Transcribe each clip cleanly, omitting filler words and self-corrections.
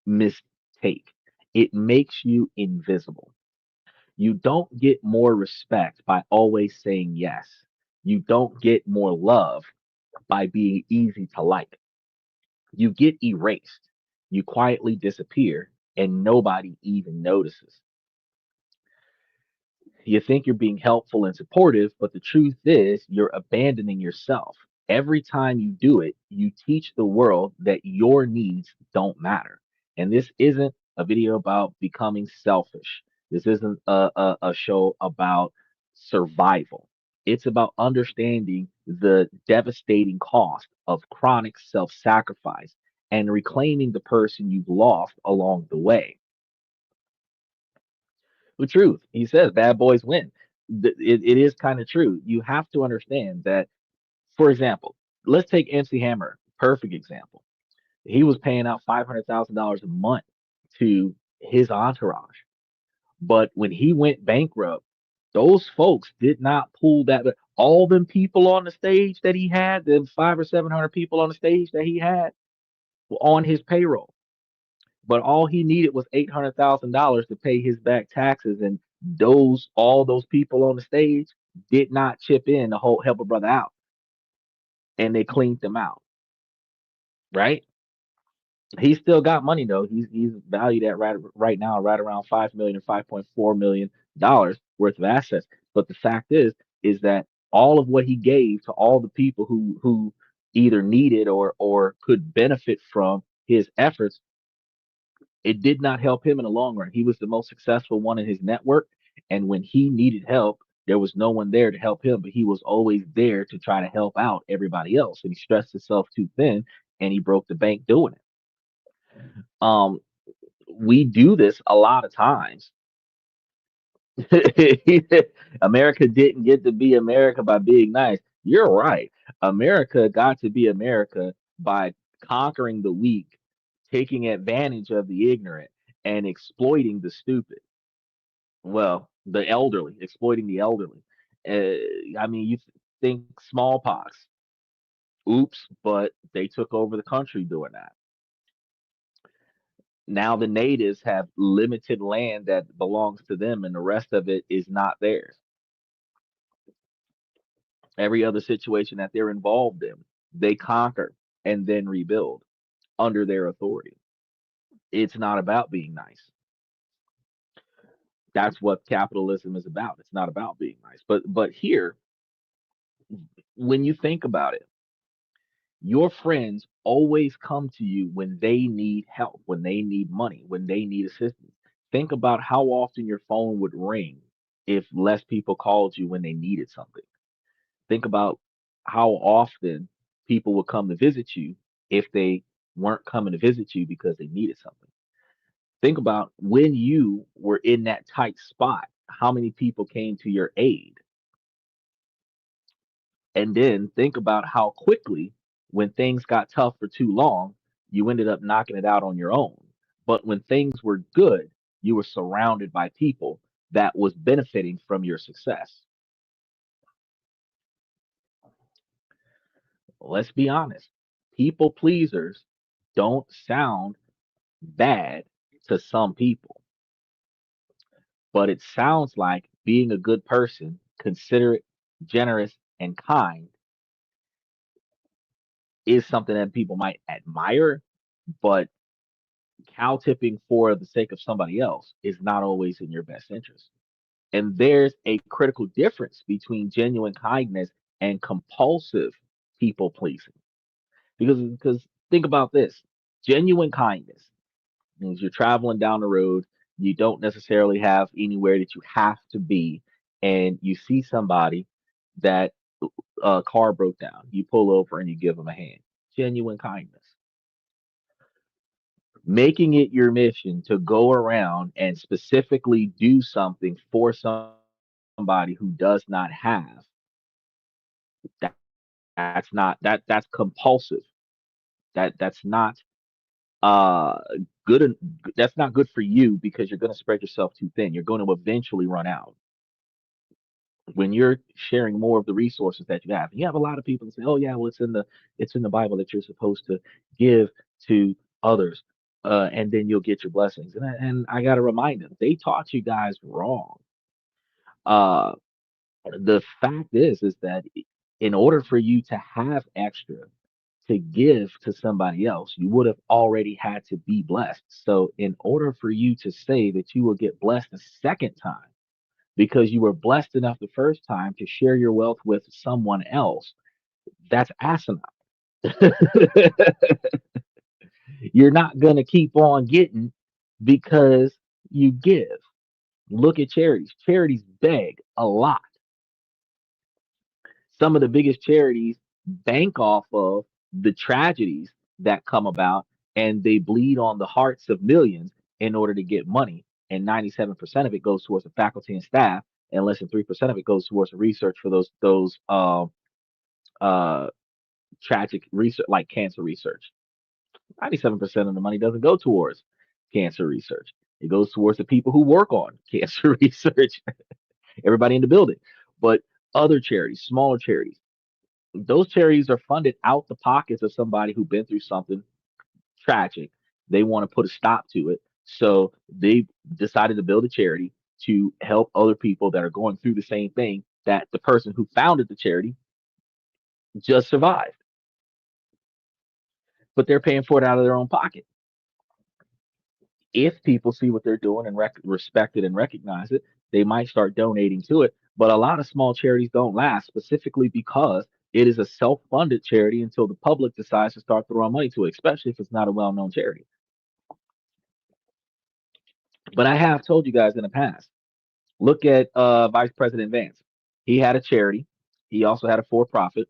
Mistake. It makes you invisible. You don't get more respect by always saying yes. You don't get more love by being easy to like. You get erased. You quietly disappear and nobody even notices. You think you're being helpful and supportive, but the truth is you're abandoning yourself. Every time you do it, you teach the world that your needs don't matter. And this isn't a video about becoming selfish. This isn't a show about survival. It's about understanding the devastating cost of chronic self sacrifice and reclaiming the person you've lost along the way. The truth. He says bad boys win. It is kind of true. You have to understand that, for example, let's take MC Hammer, perfect example. He was paying out $500,000 a month to his entourage. But when he went bankrupt, those folks did not pull that. All them people on the stage that he had, them five or 700 people on the stage that he had, were on his payroll. But all he needed was $800,000 to pay his back taxes, and all those people on the stage did not chip in to help a brother out, and they cleaned them out, right? He still got money though. He's valued at right now right around 5 million, $5.4 million worth of assets. But the fact is that all of what he gave to all the people who either needed or could benefit from his efforts, it did not help him in the long run. He was the most successful one in his network. And when he needed help, there was no one there to help him, but he was always there to try to help out everybody else. And he stretched himself too thin and he broke the bank doing it. Um, we do this a lot of times. America didn't get to be America by being nice. You're right. America got to be America by conquering the weak, taking advantage of the ignorant, and exploiting the stupid. Well, the elderly, exploiting the elderly. I mean, you think smallpox. Oops, but they took over the country doing that. Now the natives have limited land that belongs to them, and the rest of it is not theirs. Every other situation that they're involved in, they conquer and then rebuild under their authority. It's not about being nice. That's what capitalism is about. It's not about being nice. But here, when you think about it, your friends always come to you when they need help, when they need money, when they need assistance. Think about how often your phone would ring if less people called you when they needed something. Think about how often people would come to visit you if they weren't coming to visit you because they needed something. Think about when you were in that tight spot, how many people came to your aid. And then think about how quickly, when things got tough for too long, you ended up knocking it out on your own. But when things were good, you were surrounded by people that was benefiting from your success. Let's be honest. People pleasers don't sound bad to some people, but it sounds like being a good person, considerate, generous, and kind is something that people might admire, but cow tipping for the sake of somebody else is not always in your best interest. And there's a critical difference between genuine kindness and compulsive people pleasing. Because think about this, genuine kindness means you're traveling down the road, you don't necessarily have anywhere that you have to be, and you see somebody that car broke down. You pull over and you give them a hand. Genuine kindness. Making it your mission to go around and specifically do something for somebody who does not have, that's compulsive. That's not uh good that's not good for you because you're going to spread yourself too thin. You're going to eventually run out when you're sharing more of the resources that you have. And you have a lot of people that say, "Oh yeah, well it's in the Bible that you're supposed to give to others." and then you'll get your blessings. And I got to remind them, they taught you guys wrong. Uh, the fact is that in order for you to have extra to give to somebody else, you would have already had to be blessed. So, in order for you to say that you will get blessed a second time because you were blessed enough the first time to share your wealth with someone else, that's asinine. You're not going to keep on getting because you give. Look at charities. Charities beg a lot. Some of the biggest charities bank off of the tragedies that come about, and they bleed on the hearts of millions in order to get money. And 97% of it goes towards the faculty and staff, and less than 3% of it goes towards the research for those uh, tragic research, like cancer research. 97% of the money doesn't go towards cancer research. It goes towards the people who work on cancer research, everybody in the building. But other charities, smaller charities, those charities are funded out the pockets of somebody who's been through something tragic. They want to put a stop to it. So they decided to build a charity to help other people that are going through the same thing that the person who founded the charity just survived. But they're paying for it out of their own pocket. If people see what they're doing and respect it and recognize it, they might start donating to it. But a lot of small charities don't last, specifically because it is a self-funded charity until the public decides to start throwing money to it, especially if it's not a well-known charity. But I have told you guys in the past, look at Vice President Vance. He had a charity. He also had a for-profit.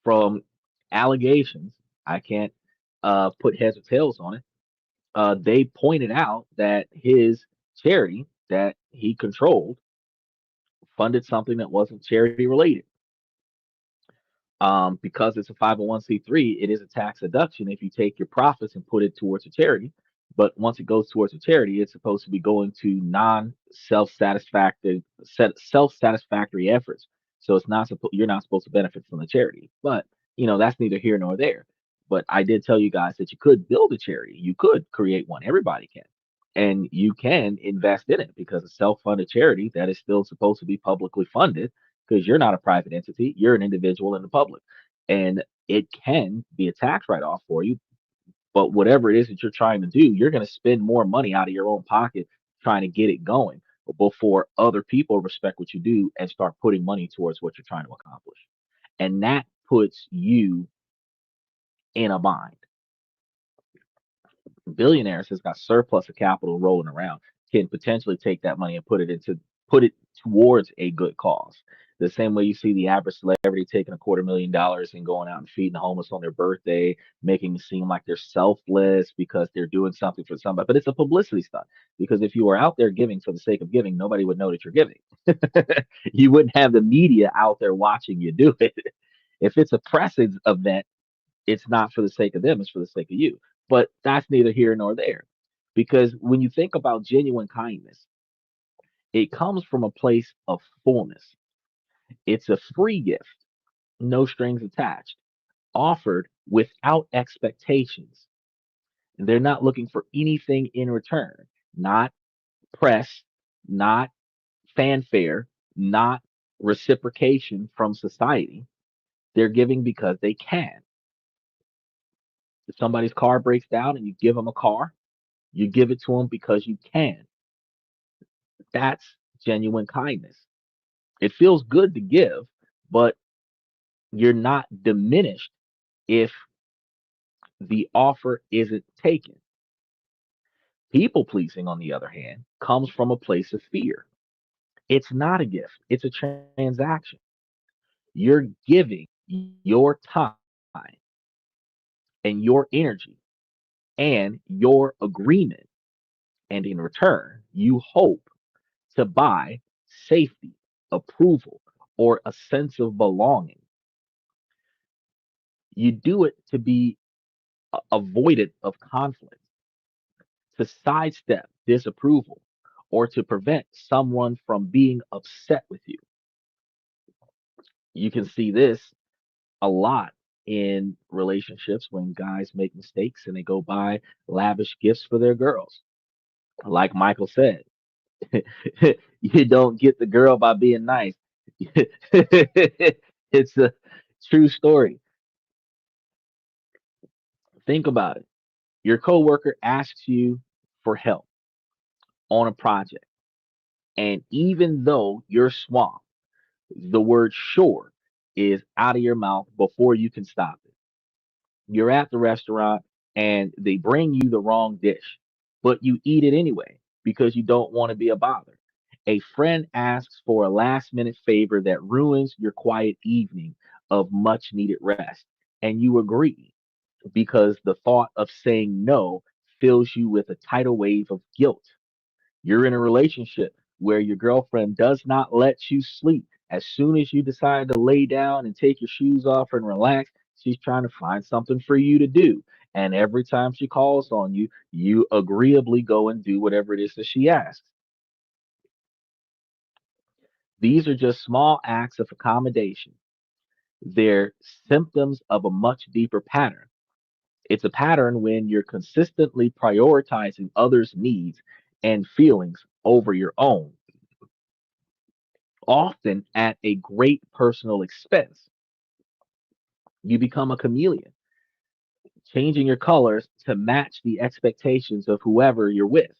From allegations, I can't put heads or tails on it. They pointed out that his charity that he controlled funded something that wasn't charity related. Because it's a 501(c)(3), it is a tax deduction if you take your profits and put it towards a charity. But once it goes towards a charity, it's supposed to be going to non self satisfactory efforts. So it's not you're not supposed to benefit from the charity. But that's neither here nor there. But I did tell you guys that you could build a charity. You could create one. Everybody can. And you can invest in it because a self-funded charity that is still supposed to be publicly funded because you're not a private entity, you're an individual in the public. And it can be a tax write-off for you, but whatever it is that you're trying to do, you're going to spend more money out of your own pocket trying to get it going before other people respect what you do and start putting money towards what you're trying to accomplish. And that puts you in a bind. Billionaires has got surplus of capital rolling around can potentially take that money and put it towards a good cause. The same way you see the average celebrity taking $250,000 and going out and feeding the homeless on their birthday, making it seem like they're selfless because they're doing something for somebody. But it's a publicity stunt because if you were out there giving for the sake of giving, nobody would know that you're giving. You wouldn't have the media out there watching you do it. If it's a press event, it's not for the sake of them, it's for the sake of you. But that's neither here nor there. Because when you think about genuine kindness, it comes from a place of fullness. It's a free gift, no strings attached, offered without expectations. And they're not looking for anything in return, not press, not fanfare, not reciprocation from society. They're giving because they can. If somebody's car breaks down and you give them a car, you give it to them because you can. That's genuine kindness. It feels good to give, but you're not diminished if the offer isn't taken. People pleasing, on the other hand, comes from a place of fear. It's not a gift, it's a transaction. You're giving your time and your energy and your agreement, and in return, you hope to buy safety, approval, or a sense of belonging. You do it to be avoidant of conflict, to sidestep disapproval, or to prevent someone from being upset with you. You can see this a lot. in relationships when guys make mistakes and they go buy lavish gifts for their girls. Like Michael said, you don't get the girl by being nice. It's a true story. Think about it. Your coworker asks you for help on a project, and even though you're swamped, the word sure is out of your mouth before you can stop it. You're at the restaurant and they bring you the wrong dish, but you eat it anyway because you don't want to be a bother. A friend asks for a last minute favor that ruins your quiet evening of much needed rest, and you agree because the thought of saying no fills you with a tidal wave of guilt. You're in a relationship where your girlfriend does not let you sleep. As soon as you decide to lay down and take your shoes off and relax, she's trying to find something for you to do. And every time she calls on you, you agreeably go and do whatever it is that she asks. These are just small acts of accommodation. They're symptoms of a much deeper pattern. It's a pattern when you're consistently prioritizing others' needs and feelings over your own, often at a great personal expense. You become a chameleon, changing your colors to match the expectations of whoever you're with.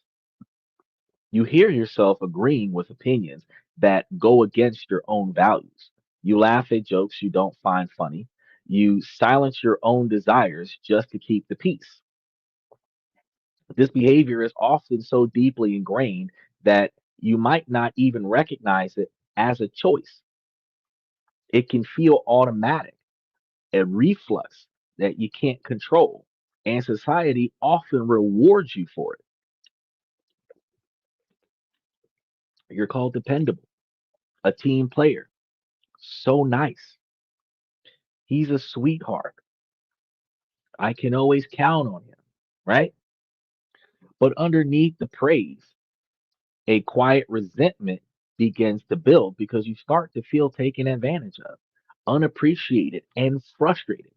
You hear yourself agreeing with opinions that go against your own values. You laugh at jokes you don't find funny. You silence your own desires just to keep the peace. This behavior is often so deeply ingrained that you might not even recognize it as a choice. It can feel automatic, a reflex that you can't control. And society often rewards you for it. You're called dependable, a team player, so nice. He's a sweetheart. I can always count on him, right? But underneath the praise, a quiet resentment begins to build because you start to feel taken advantage of, unappreciated, and frustrated.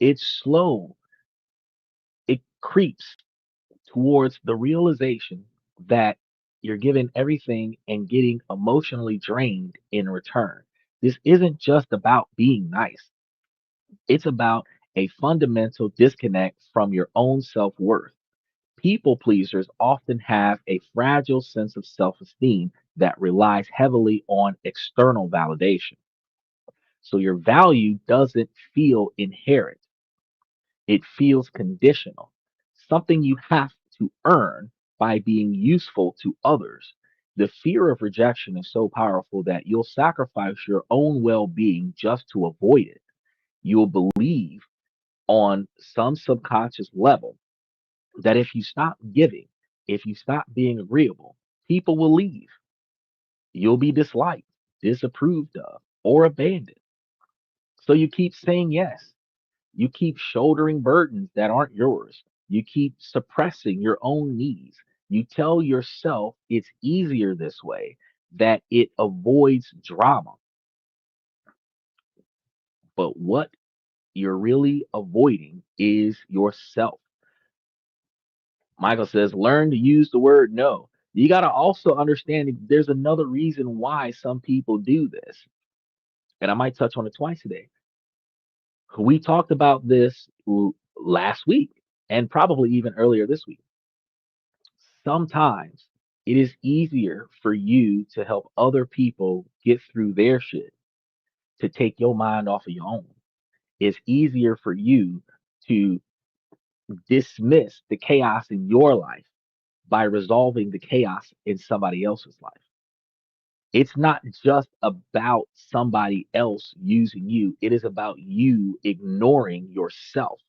It's slow, it creeps towards the realization that you're giving everything and getting emotionally drained in return. This isn't just about being nice, it's about a fundamental disconnect from your own self worth. People pleasers often have a fragile sense of self esteem that relies heavily on external validation. So your value doesn't feel inherent, it feels conditional, something you have to earn by being useful to others. The fear of rejection is so powerful that you'll sacrifice your own well being just to avoid it. You'll believe on some subconscious level that if you stop giving, if you stop being agreeable, people will leave. You'll be disliked, disapproved of, or abandoned. So you keep saying yes. You keep shouldering burdens that aren't yours. You keep suppressing your own needs. You tell yourself it's easier this way, that it avoids drama. But what you're really avoiding is yourself. Michael says, learn to use the word no. You got to also understand that there's another reason why some people do this. And I might touch on it twice today. We talked about this last week and probably even earlier this week. Sometimes it is easier for you to help other people get through their shit, to take your mind off of your own. It's easier for you to dismiss the chaos in your life by resolving the chaos in somebody else's life. It's not just about somebody else using you, it is about you ignoring yourself,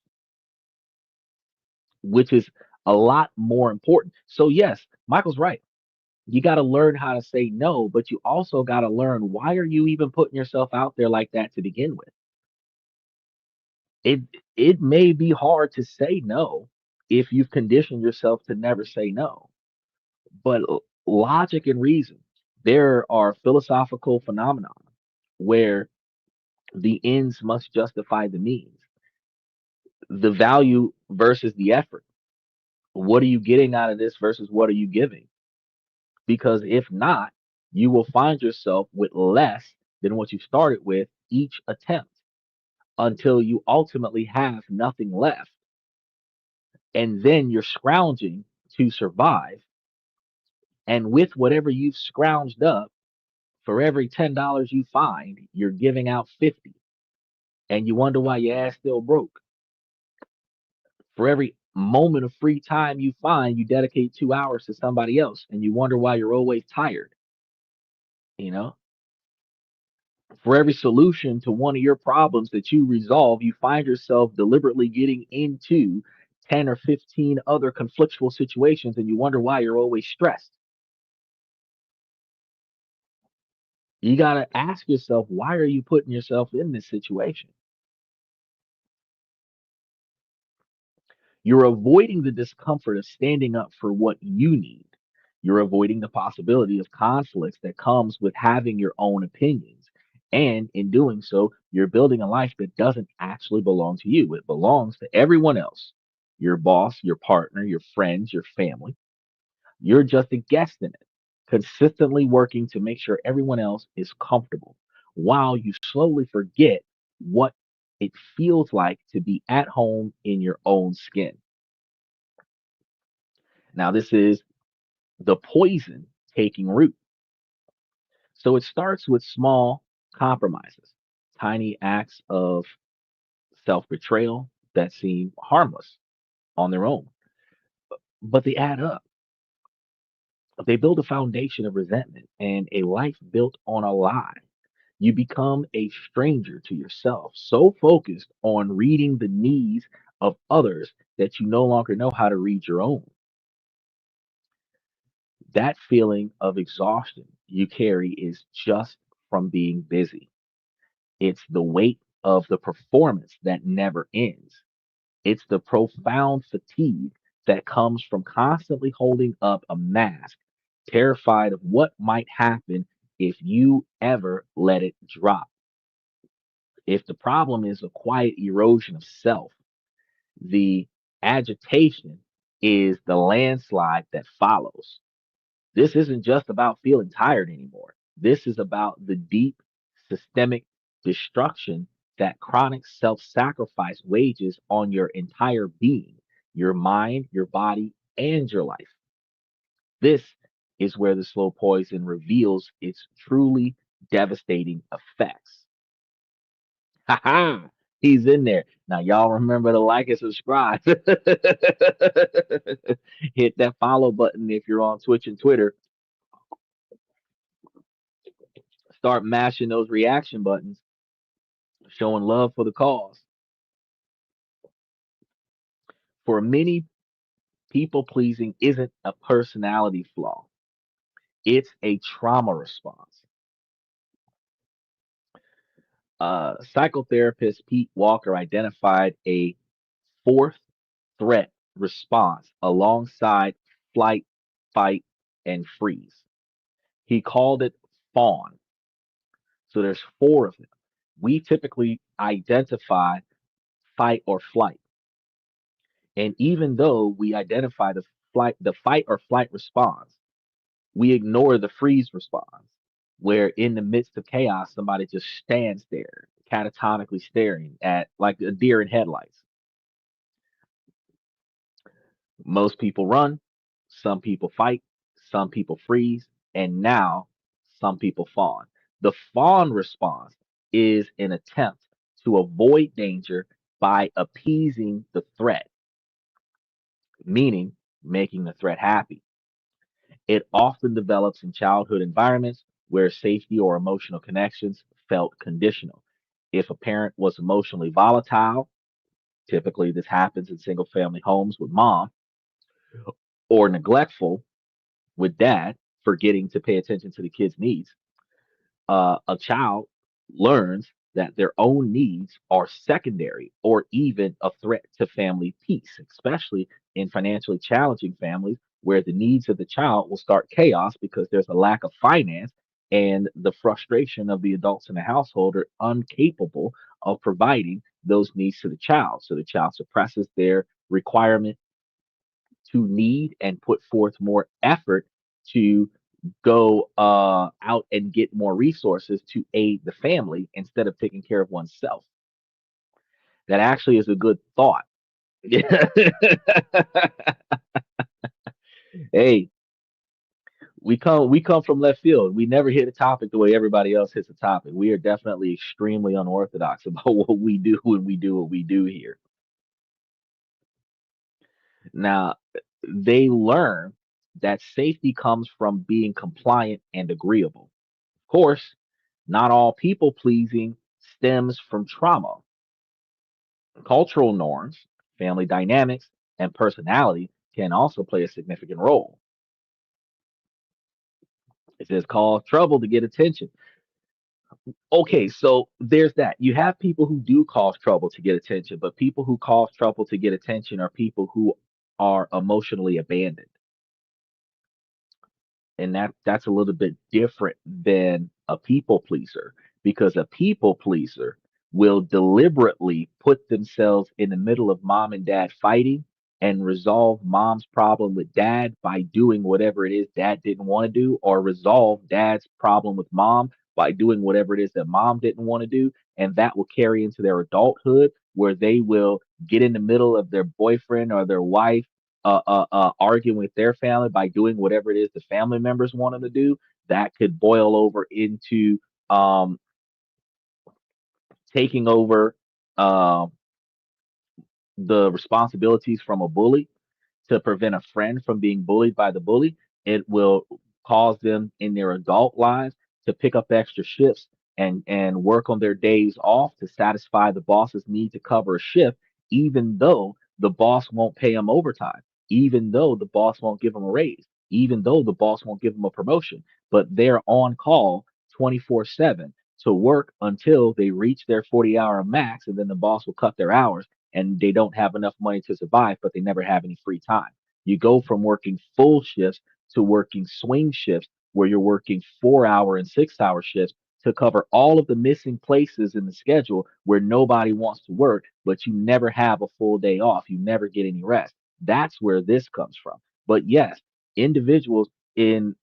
which is a lot more important. So, yes, Michael's right. You got to learn how to say no, but you also got to learn why are you even putting yourself out there like that to begin with. It it may be hard to say no if you've conditioned yourself to never say no. But logic and reason, there are philosophical phenomena where the ends must justify the means. The value versus the effort. What are you getting out of this versus what are you giving? Because if not, you will find yourself with less than what you started with each attempt until you ultimately have nothing left. And then you're scrounging to survive. And with whatever you've scrounged up, for every $10 you find, you're giving out 50. And you wonder why your ass still broke. For every moment of free time you find, you dedicate 2 hours to somebody else and you wonder why you're always tired. You know, for every solution to one of your problems that you resolve, you find yourself deliberately getting into 10 or 15 other conflictual situations and you wonder why you're always stressed. You got to ask yourself, why are you putting yourself in this situation? You're avoiding the discomfort of standing up for what you need. You're avoiding the possibility of conflicts that comes with having your own opinions. And in doing so, you're building a life that doesn't actually belong to you. It belongs to everyone else. Your boss, your partner, your friends, your family. You're just a guest in it, consistently working to make sure everyone else is comfortable while you slowly forget what it feels like to be at home in your own skin. Now, this is the poison taking root. So it starts with small compromises, tiny acts of self betrayal that seem harmless on their own, but they add up. They build a foundation of resentment and a life built on a lie. You become a stranger to yourself, so focused on reading the needs of others that you no longer know how to read your own. That feeling of exhaustion you carry is just from being busy. It's the weight of the performance that never ends. It's the profound fatigue that comes from constantly holding up a mask, terrified of what might happen if you ever let it drop. If the problem is a quiet erosion of self, the agitation is the landslide that follows. This isn't just about feeling tired anymore. This is about the deep systemic destruction that chronic self sacrifice wages on your entire being, your mind, your body, and your life. This is where the slow poison reveals its truly devastating effects. Ha ha! He's in there. Now, y'all remember to like and subscribe. Hit that follow button if you're on Twitch and Twitter. Start mashing those reaction buttons, showing love for the cause. For many, people pleasing isn't a personality flaw, it's a trauma response. Psychotherapist Pete Walker identified a fourth threat response alongside flight, fight, and freeze. He called it fawn. So there's four of them. We typically identify fight or flight. And even though we identify the fight or flight response, we ignore the freeze response, where in the midst of chaos, somebody just stands there, catatonically staring at like a deer in headlights. Most people run, some people fight, some people freeze, and now some people fawn. The fawn response is an attempt to avoid danger by appeasing the threat, meaning making the threat happy. It often develops in childhood environments where safety or emotional connections felt conditional. If a parent was emotionally volatile, typically this happens in single family homes with mom, or neglectful with dad, forgetting to pay attention to the kid's needs, a child learns that their own needs are secondary or even a threat to family peace, especially in financially challenging families where the needs of the child will start chaos because there's a lack of finance and the frustration of the adults in the household are incapable of providing those needs to the child. So the child suppresses their requirement to need and put forth more effort to go out and get more resources to aid the family instead of taking care of oneself. That actually is a good thought. Hey, we come from left field. We never hit a topic the way everybody else hits a topic. We are definitely extremely unorthodox about what we do when we do what we do here. Now, they learn that safety comes from being compliant and agreeable. Of course, not all people pleasing stems from trauma. Cultural norms, family dynamics, and personality can also play a significant role. It says cause trouble to get attention. Okay, so there's that. You have people who do cause trouble to get attention, but people who cause trouble to get attention are people who are emotionally abandoned. And that's a little bit different than a people pleaser, because a people pleaser will deliberately put themselves in the middle of mom and dad fighting and resolve mom's problem with dad by doing whatever it is dad didn't want to do, or resolve dad's problem with mom by doing whatever it is that mom didn't want to do. And that will carry into their adulthood, where they will get in the middle of their boyfriend or their wife arguing with their family by doing whatever it is the family members want them to do. That could boil over into um, taking over um the responsibilities from a bully to prevent a friend from being bullied by the bully. It will cause them in their adult lives to pick up extra shifts and work on their days off to satisfy the boss's need to cover a shift, even though the boss won't pay them overtime, even though the boss won't give them a raise, even though the boss won't give them a promotion. But they're on call 24/7 to work until they reach their 40-hour max, and then the boss will cut their hours and they don't have enough money to survive, but they never have any free time. You go from working full shifts to working swing shifts where you're working 4 hour and 6 hour shifts to cover all of the missing places in the schedule where nobody wants to work, but you never have a full day off. You never get any rest. That's where this comes from. But yes, individuals in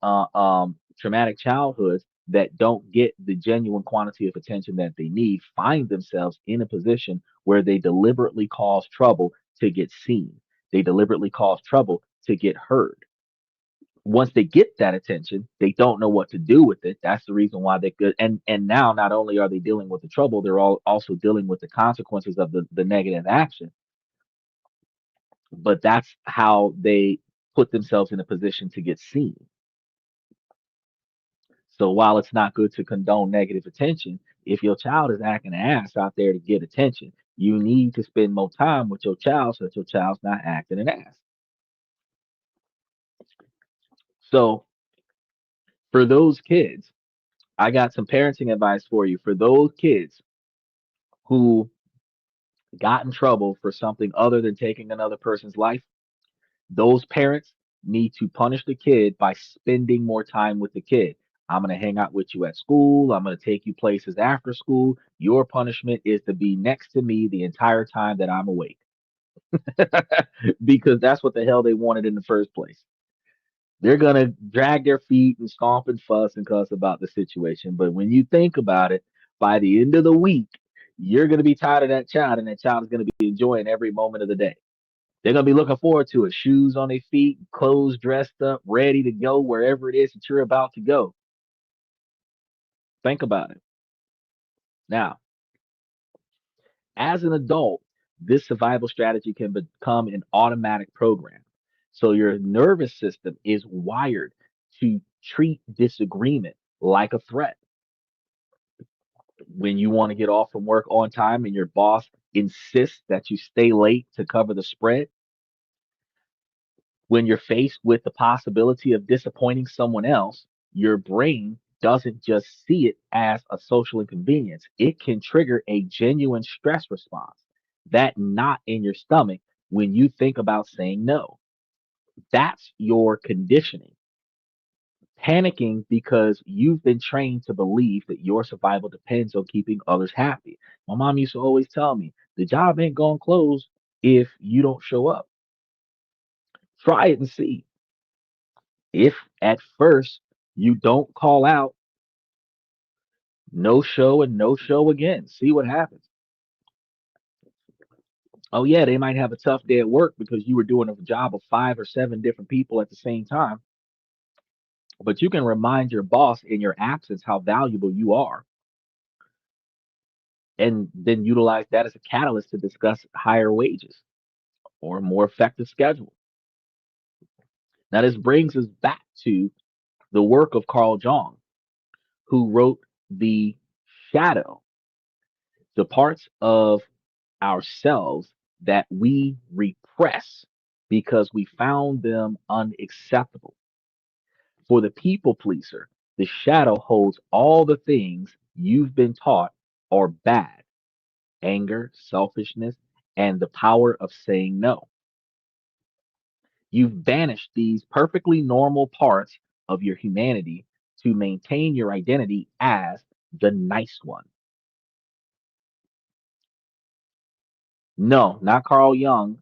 traumatic childhoods that don't get the genuine quantity of attention that they need find themselves in a position where they deliberately cause trouble to get seen. They deliberately cause trouble to get heard. Once they get that attention, they don't know what to do with it. That's the reason why they could. And now not only are they dealing with the trouble, they're all also dealing with the consequences of the negative action. But that's how they put themselves in a position to get seen. So while it's not good to condone negative attention, if your child is acting an ass out there to get attention, you need to spend more time with your child so that your child's not acting an ass. So for those kids, I got some parenting advice for you. For those kids who got in trouble for something other than taking another person's life, those parents need to punish the kid by spending more time with the kid. I'm going to hang out with you at school. I'm going to take you places after school. Your punishment is to be next to me the entire time that I'm awake. Because that's what the hell they wanted in the first place. They're going to drag their feet and stomp and fuss and cuss about the situation. But when you think about it, by the end of the week, you're going to be tired of that child, and that child is going to be enjoying every moment of the day. They're going to be looking forward to it. Shoes on their feet, clothes dressed up, ready to go wherever it is that you're about to go. Think about it. Now, as an adult, this survival strategy can become an automatic program. So your nervous system is wired to treat disagreement like a threat. When you want to get off from work on time and your boss insists that you stay late to cover the spread, when you're faced with the possibility of disappointing someone else, your brain doesn't just see it as a social inconvenience. It can trigger a genuine stress response, that knot in your stomach when you think about saying no. That's your conditioning. Panicking because you've been trained to believe that your survival depends on keeping others happy. My mom used to always tell me, the job ain't gonna close if you don't show up. Try it and see. If at first you don't call out, no show and no show again. See what happens. Oh, yeah, they might have a tough day at work because you were doing a job of 5 or 7 different people at the same time. But you can remind your boss in your absence how valuable you are, and then utilize that as a catalyst to discuss higher wages or a more effective schedule. Now, this brings us back to the work of Carl Jung, who wrote The Shadow, the parts of ourselves that we repress because we found them unacceptable. For the people pleaser, the shadow holds all the things you've been taught are bad: anger, selfishness, and the power of saying no. You've banished these perfectly normal parts of your humanity to maintain your identity as the nice one. No, not Carl Jung.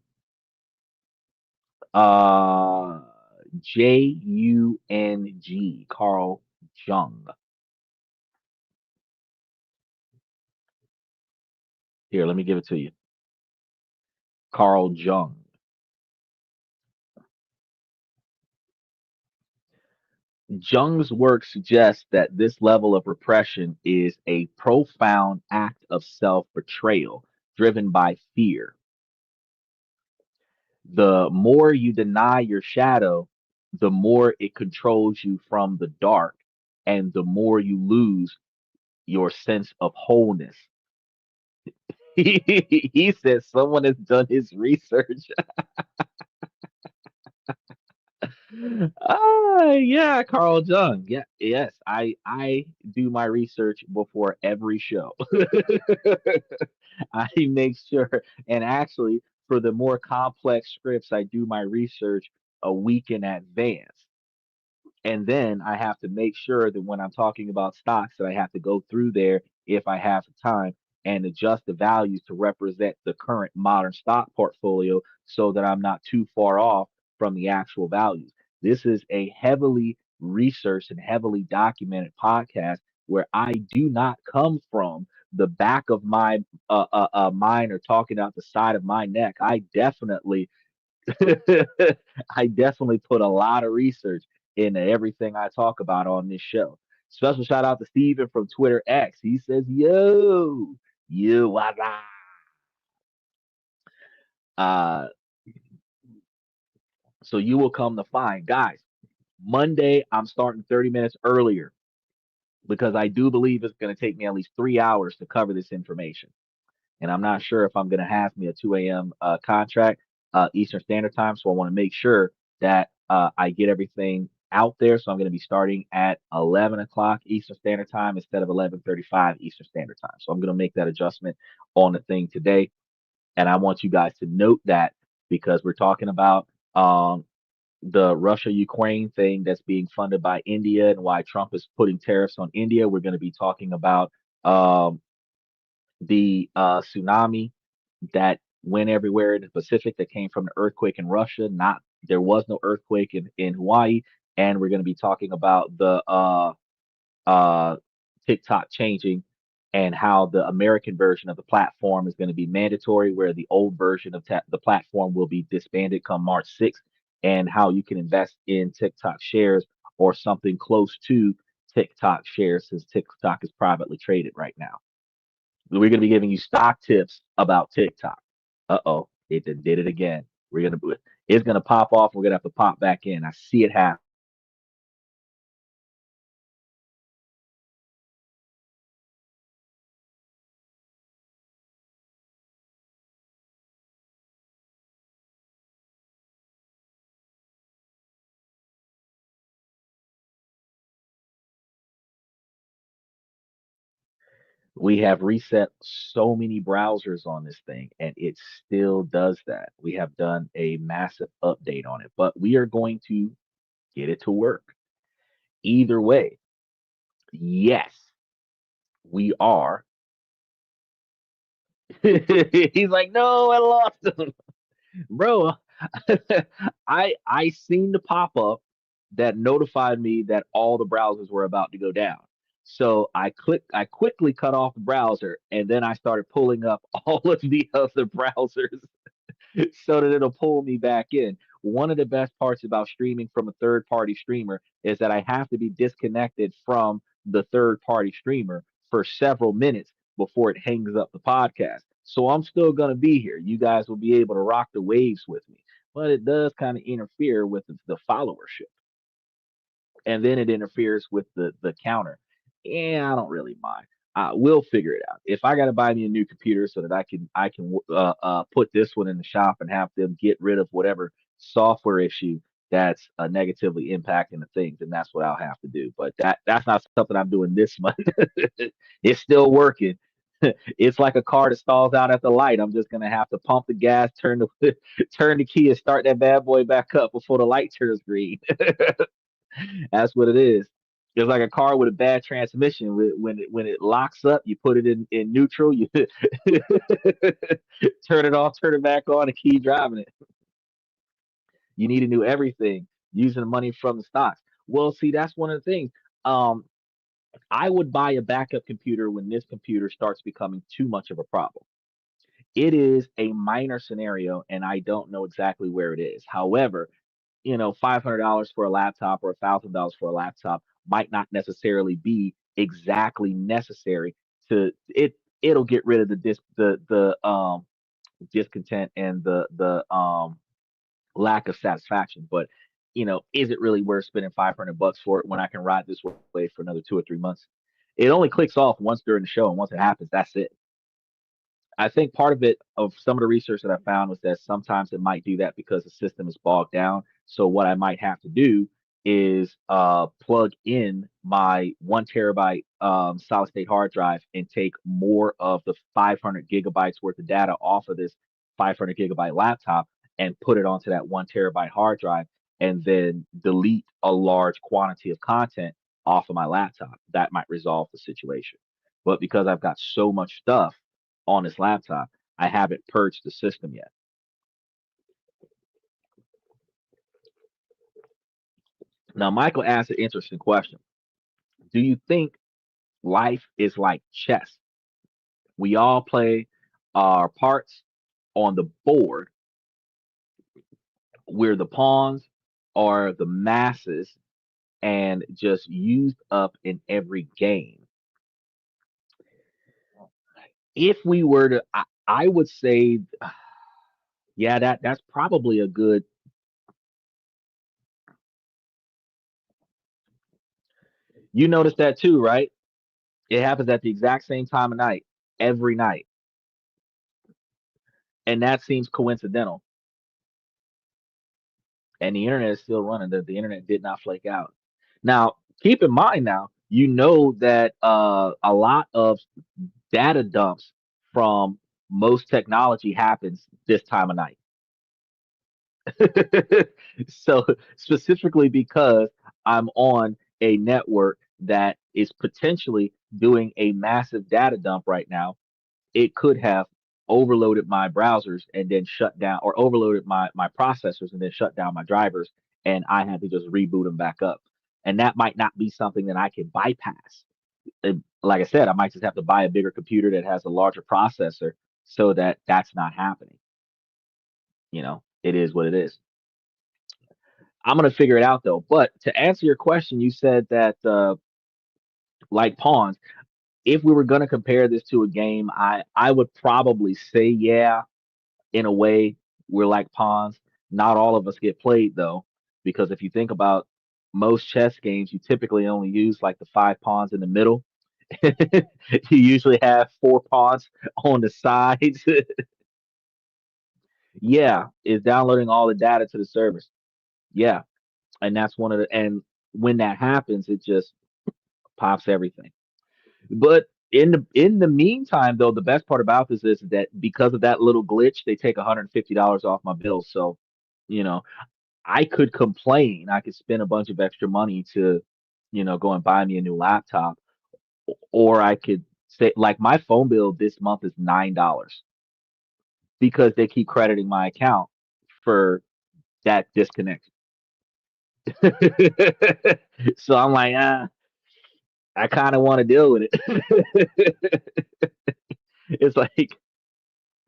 Uh, Jung. Carl Jung. Here, let me give it to you. Carl Jung. Jung's work suggests that this level of repression is a profound act of self betrayal driven by fear. The more you deny your shadow, the more it controls you from the dark, and the more you lose your sense of wholeness. He says someone has done his research. Yeah, Carl Jung. Yeah, yes, I do my research before every show. I make sure, and actually, for the more complex scripts, I do my research a week in advance. And then I have to make sure that when I'm talking about stocks, that I have to go through there if I have the time and adjust the values to represent the current modern stock portfolio so that I'm not too far off from the actual values. This is a heavily researched and heavily documented podcast where I do not come from the back of my mind or talking out the side of my neck. I definitely put a lot of research into everything I talk about on this show. Special shout out to Steven from Twitter X. He says, yo, what's up? Uh, so you will come to find, guys, Monday, I'm starting 30 minutes earlier because I do believe it's going to take me at least 3 hours to cover this information. And I'm not sure if I'm going to have me a 2 a.m. Contract Eastern Standard Time. So I want to make sure that I get everything out there. So I'm going to be starting at 11 o'clock Eastern Standard Time instead of 11:35 Eastern Standard Time. So I'm going to make that adjustment on the thing today. And I want you guys to note that because we're talking about the Russia Ukraine thing that's being funded by India and why Trump is putting tariffs on India. We're going to be talking about um, the tsunami that went everywhere in the Pacific that came from the earthquake in Russia. Not There was no earthquake in Hawaii, and we're going to be talking about the uh, TikTok changing and how the American version of the platform is going to be mandatory, where the old version of the platform will be disbanded come March 6th, and how you can invest in TikTok shares or something close to TikTok shares since TikTok is privately traded right now. We're going to be giving you stock tips about TikTok. Uh-oh, did it again. It's gonna pop off. We're gonna have to pop back in. I see it happen. We have reset so many browsers on this thing, and it still does that. We have done a massive update on it, but we are going to get it to work. Either way, yes, we are. He's like, no, I lost them. Bro, I seen the pop up that notified me that all the browsers were about to go down. So I quickly cut off the browser and then I started pulling up all of the other browsers so that it'll pull me back in. One of the best parts about streaming from a third party streamer is that I have to be disconnected from the third party streamer for several minutes before it hangs up the podcast. So I'm still going to be here. You guys will be able to rock the waves with me, but it does kind of interfere with the followership, and then it interferes with the counter. Yeah, I don't really mind. We'll figure it out. If I got to buy me a new computer so that I can put this one in the shop and have them get rid of whatever software issue that's negatively impacting the things, and that's what I'll have to do. But that's not something I'm doing this month. It's still working. It's like a car that stalls out at the light. I'm just gonna have to pump the gas, turn the turn the key, and start that bad boy back up before the light turns green. That's what it is. It's like a car with a bad transmission. When it locks up, you put it in neutral. You turn it off, turn it back on, and keep driving it. You need to do everything using the money from the stocks. Well, see, that's one of the things. Um, I would buy a backup computer when this computer starts becoming too much of a problem. It is a minor scenario, and I don't know exactly where it is. However, $500 for a laptop or $1,000 for a laptop might not necessarily be exactly necessary to it. It'll get rid of the discontent and the lack of satisfaction. But is it really worth spending $500 for it when I can ride this way for another 2 or 3 months? It only clicks off once during the show, and once it happens, that's it. I think part of it, of some of the research that I found, was that sometimes it might do that because the system is bogged down. So what I might have to do is plug in my 1 terabyte solid state hard drive and take more of the 500 gigabytes worth of data off of this 500 gigabyte laptop and put it onto that 1 terabyte hard drive, and then delete a large quantity of content off of my laptop. That might resolve the situation. But because I've got so much stuff on this laptop, I haven't purged the system yet. Now, Michael asked an interesting question. Do you think life is like chess? We all play our parts on the board. We're the pawns or the masses and just used up in every game. If we were to, I would say, yeah, that's probably a good. You notice that too, right? It happens at the exact same time of night, every night. And that seems coincidental. And the internet is still running. The internet did not flake out. Now, keep in mind now, that a lot of data dumps from most technology happens this time of night. So specifically because I'm on a network that is potentially doing a massive data dump right now, it could have overloaded my browsers and then shut down, or overloaded my processors and then shut down my drivers, and I had to just reboot them back up. And that might not be something that I can bypass. Like I said, I might just have to buy a bigger computer that has a larger processor so that that's not happening. It is what it is. I'm gonna figure it out though. But to answer your question, you said that like pawns. If we were gonna compare this to a game, I would probably say, yeah, in a way, we're like pawns. Not all of us get played though, because if you think about most chess games, you typically only use like the 5 pawns in the middle. You usually have 4 pawns on the sides. Yeah, it's downloading all the data to the servers. Yeah, and that's one of the and when that happens, it just pops everything. But in the meantime, though, the best part about this is that because of that little glitch, they take $150 off my bill. So, you know, I could complain. I could spend a bunch of extra money to go and buy me a new laptop, or I could say, like, my phone bill this month is $9 because they keep crediting my account for that disconnection. So I'm like, I kind of want to deal with it. It's like,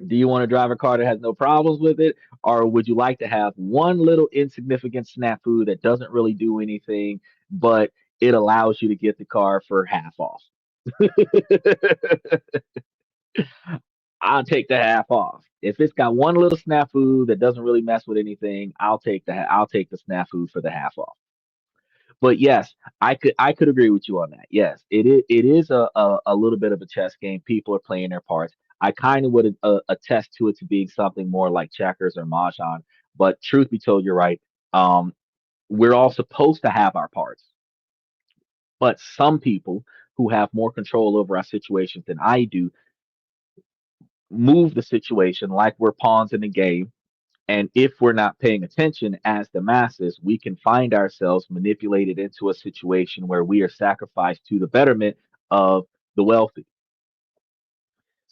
do you want to drive a car that has no problems with it? Or would you like to have one little insignificant snafu that doesn't really do anything, but it allows you to get the car for half off? I'll take the half off. If it's got one little snafu that doesn't really mess with anything, I'll take the snafu for the half off. But yes, I could agree with you on that. Yes, it is a little bit of a chess game. People are playing their parts. I kind of would attest to it to being something more like checkers or mahjong. But truth be told, you're right. Um, we're all supposed to have our parts, but some people who have more control over our situations than I do move the situation like we're pawns in the game. And if we're not paying attention as the masses, we can find ourselves manipulated into a situation where we are sacrificed to the betterment of the wealthy.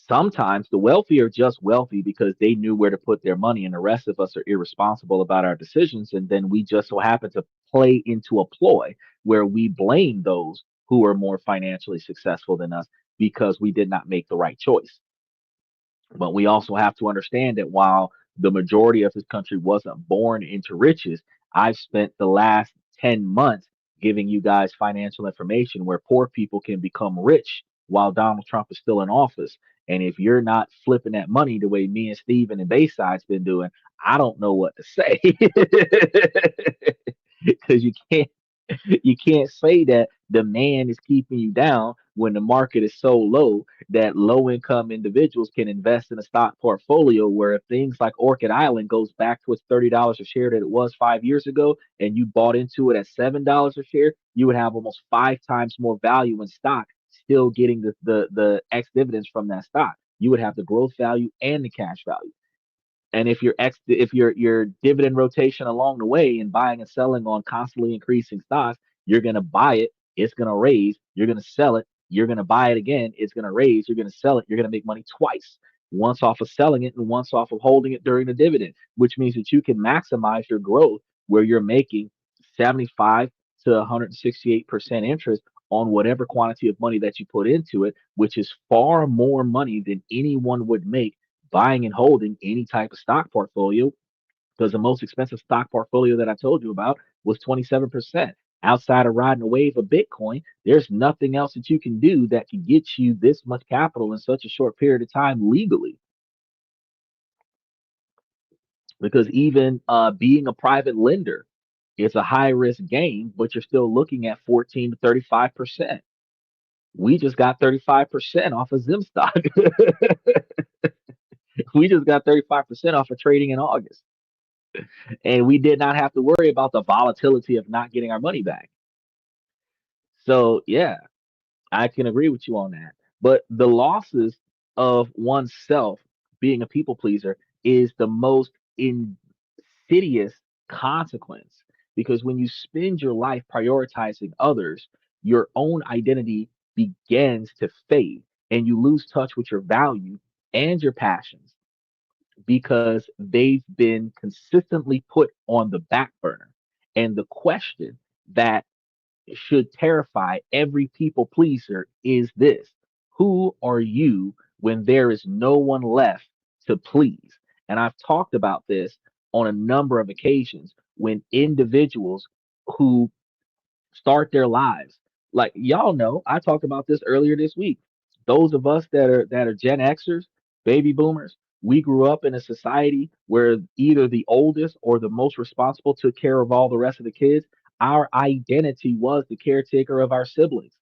Sometimes the wealthy are just wealthy because they knew where to put their money, and the rest of us are irresponsible about our decisions. And then we just so happen to play into a ploy where we blame those who are more financially successful than us because we did not make the right choice. But we also have to understand that while the majority of this country wasn't born into riches, I've spent the last 10 months giving you guys financial information where poor people can become rich while Donald Trump is still in office. And if you're not flipping that money the way me and Steven and Bayside's been doing, I don't know what to say. Because you can't say that demand is keeping you down when the market is so low that low income individuals can invest in a stock portfolio where if things like Orchid Island goes back to its $30 a share that it was 5 years ago and you bought into it at $7 a share, you would have almost 5 times more value in stock, still getting the ex dividends from that stock. You would have the growth value and the cash value. And if your dividend rotation along the way and buying and selling on constantly increasing stocks, you're gonna buy it, it's gonna raise, you're gonna sell it, you're gonna buy it again, it's gonna raise, you're gonna sell it, you're gonna make money twice. Once off of selling it and once off of holding it during the dividend, which means that you can maximize your growth where you're making 75 to 168% interest on whatever quantity of money that you put into it, which is far more money than anyone would make buying and holding any type of stock portfolio, because the most expensive stock portfolio that I told you about was 27%. Outside of riding a wave of Bitcoin, there's nothing else that you can do that can get you this much capital in such a short period of time legally. Because even being a private lender is a high risk game, but you're still looking at 14 to 35%. We just got 35% off of Zim stock. We just got 35% off of trading in August. And we did not have to worry about the volatility of not getting our money back. So yeah, I can agree with you on that. But the losses of oneself being a people pleaser is the most insidious consequence because when you spend your life prioritizing others, your own identity begins to fade and you lose touch with your value and your passions because they've been consistently put on the back burner. And the question that should terrify every people pleaser is this: who are you when there is no one left to please? And I've talked about this on a number of occasions when individuals who start their lives. Like y'all know, I talked about this earlier this week. Those of us that are Gen Xers, baby boomers, we grew up in a society where either the oldest or the most responsible took care of all the rest of the kids. Our identity was the caretaker of our siblings.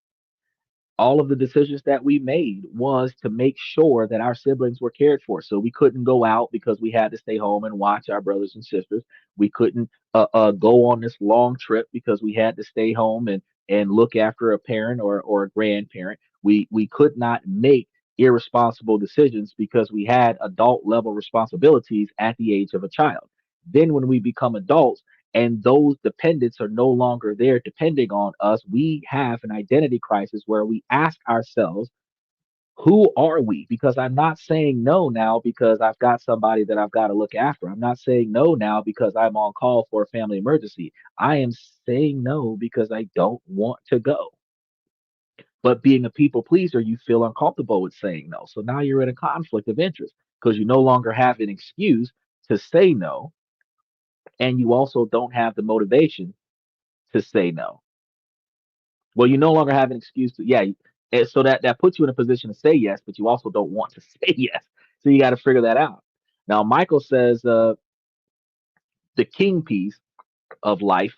All of the decisions that we made was to make sure that our siblings were cared for. So we couldn't go out because we had to stay home and watch our brothers and sisters. We couldn't go on this long trip because we had to stay home and look after a parent or a grandparent. We could not make irresponsible decisions because we had adult level responsibilities at the age of a child. Then when we become adults And those dependents are no longer there depending on us. We have an identity crisis where we ask ourselves, who are we? Because I'm not saying no now because I've got somebody that I've got to look after. I'm not saying no now because I'm on call for a family emergency. I am saying no because I don't want to go. But being a people pleaser, you feel uncomfortable with saying no. So now you're in a conflict of interest because you no longer have an excuse to say no. And you also don't have the motivation to say no. Well, you no longer have an excuse to, yeah. And so that puts you in a position to say yes, but you also don't want to say yes. So you got to figure that out. Now, Michael says the king piece of life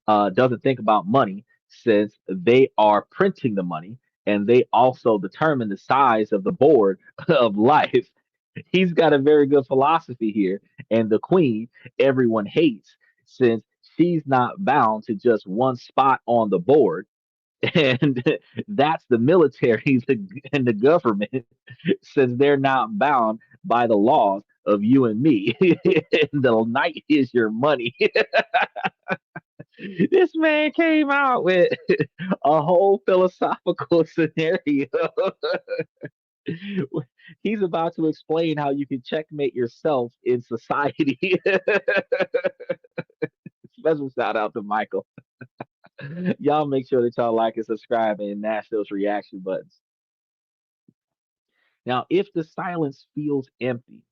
doesn't think about money since they are printing the money and they also determine the size of the board of life. He's got a very good philosophy here. And the queen, everyone hates since she's not bound to just one spot on the board. And that's the military and the government, since they're not bound by the laws of you and me. The night is your money. This man came out with a whole philosophical scenario. He's about to explain how you can checkmate yourself in society. Special shout out to Michael. Y'all make sure that y'all like and subscribe and mash those reaction buttons. Now, if the silence feels empty,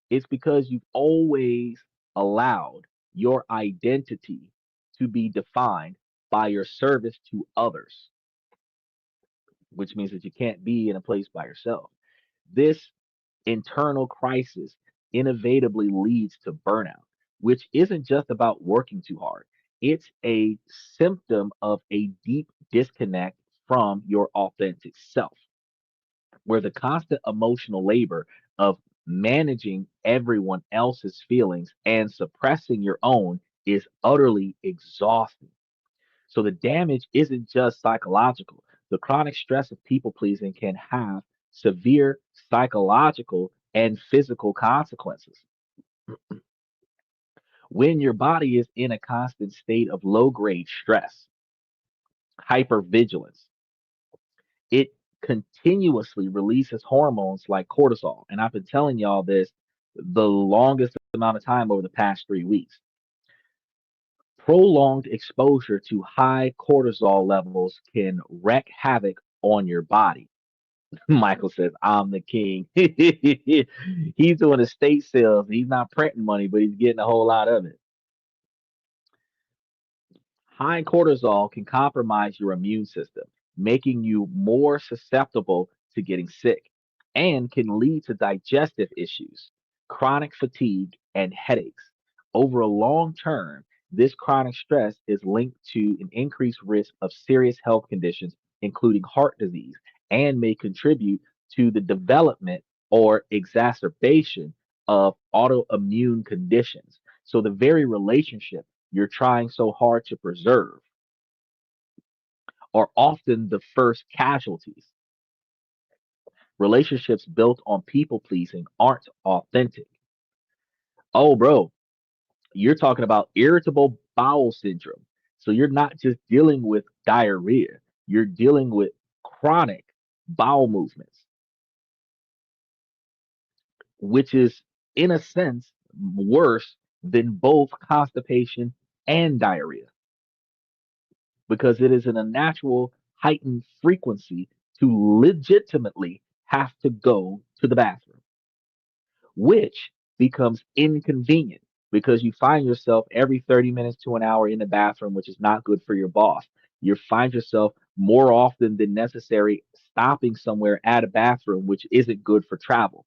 it's because you've always allowed your identity to be defined by your service to others, which means that you can't be in a place by yourself. This internal crisis inevitably leads to burnout, which isn't just about working too hard. It's a symptom of a deep disconnect from your authentic self, where the constant emotional labor of managing everyone else's feelings and suppressing your own is utterly exhausting. So the damage isn't just psychological. The chronic stress of people pleasing can have severe psychological and physical consequences. When your body is in a constant state of low grade stress, hypervigilance, it continuously releases hormones like cortisol. And I've been telling y'all this the longest amount of time over the past 3 weeks. Prolonged exposure to high cortisol levels can wreak havoc on your body. Michael says, I'm the king. He's doing estate sales. He's not printing money, but he's getting a whole lot of it. High cortisol can compromise your immune system, making you more susceptible to getting sick, and can lead to digestive issues, chronic fatigue, and headaches. Over a long term, this chronic stress is linked to an increased risk of serious health conditions, including heart disease, and may contribute to the development or exacerbation of autoimmune conditions. So, the very relationship you're trying so hard to preserve are often the first casualties. Relationships built on people pleasing aren't authentic. Oh, bro, you're talking about irritable bowel syndrome. So you're not just dealing with diarrhea, you're dealing with chronic bowel movements, which is, in a sense, worse than both constipation and diarrhea, because it is in a natural heightened frequency to legitimately have to go to the bathroom, which becomes inconvenient because you find yourself every 30 minutes to an hour in the bathroom, which is not good for your boss. You find yourself more often than necessary stopping somewhere at a bathroom, which isn't good for travel.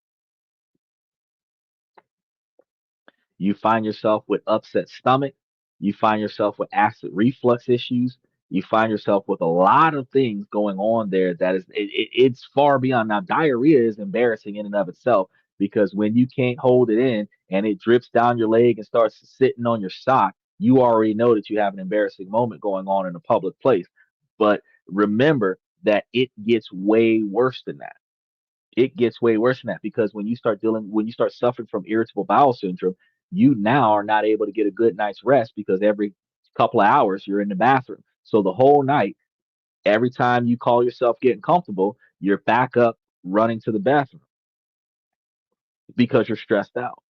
You find yourself with upset stomach. You find yourself with acid reflux issues. You find yourself with a lot of things going on there that it's far beyond. Now, diarrhea is embarrassing in and of itself because when you can't hold it in and it drips down your leg and starts sitting on your sock, you already know that you have an embarrassing moment going on in a public place. But remember that it gets way worse than that. It gets way worse than that because when you start suffering from irritable bowel syndrome, you now are not able to get a good night's rest because every couple of hours you're in the bathroom. So the whole night, every time you call yourself getting comfortable, you're back up running to the bathroom because you're stressed out.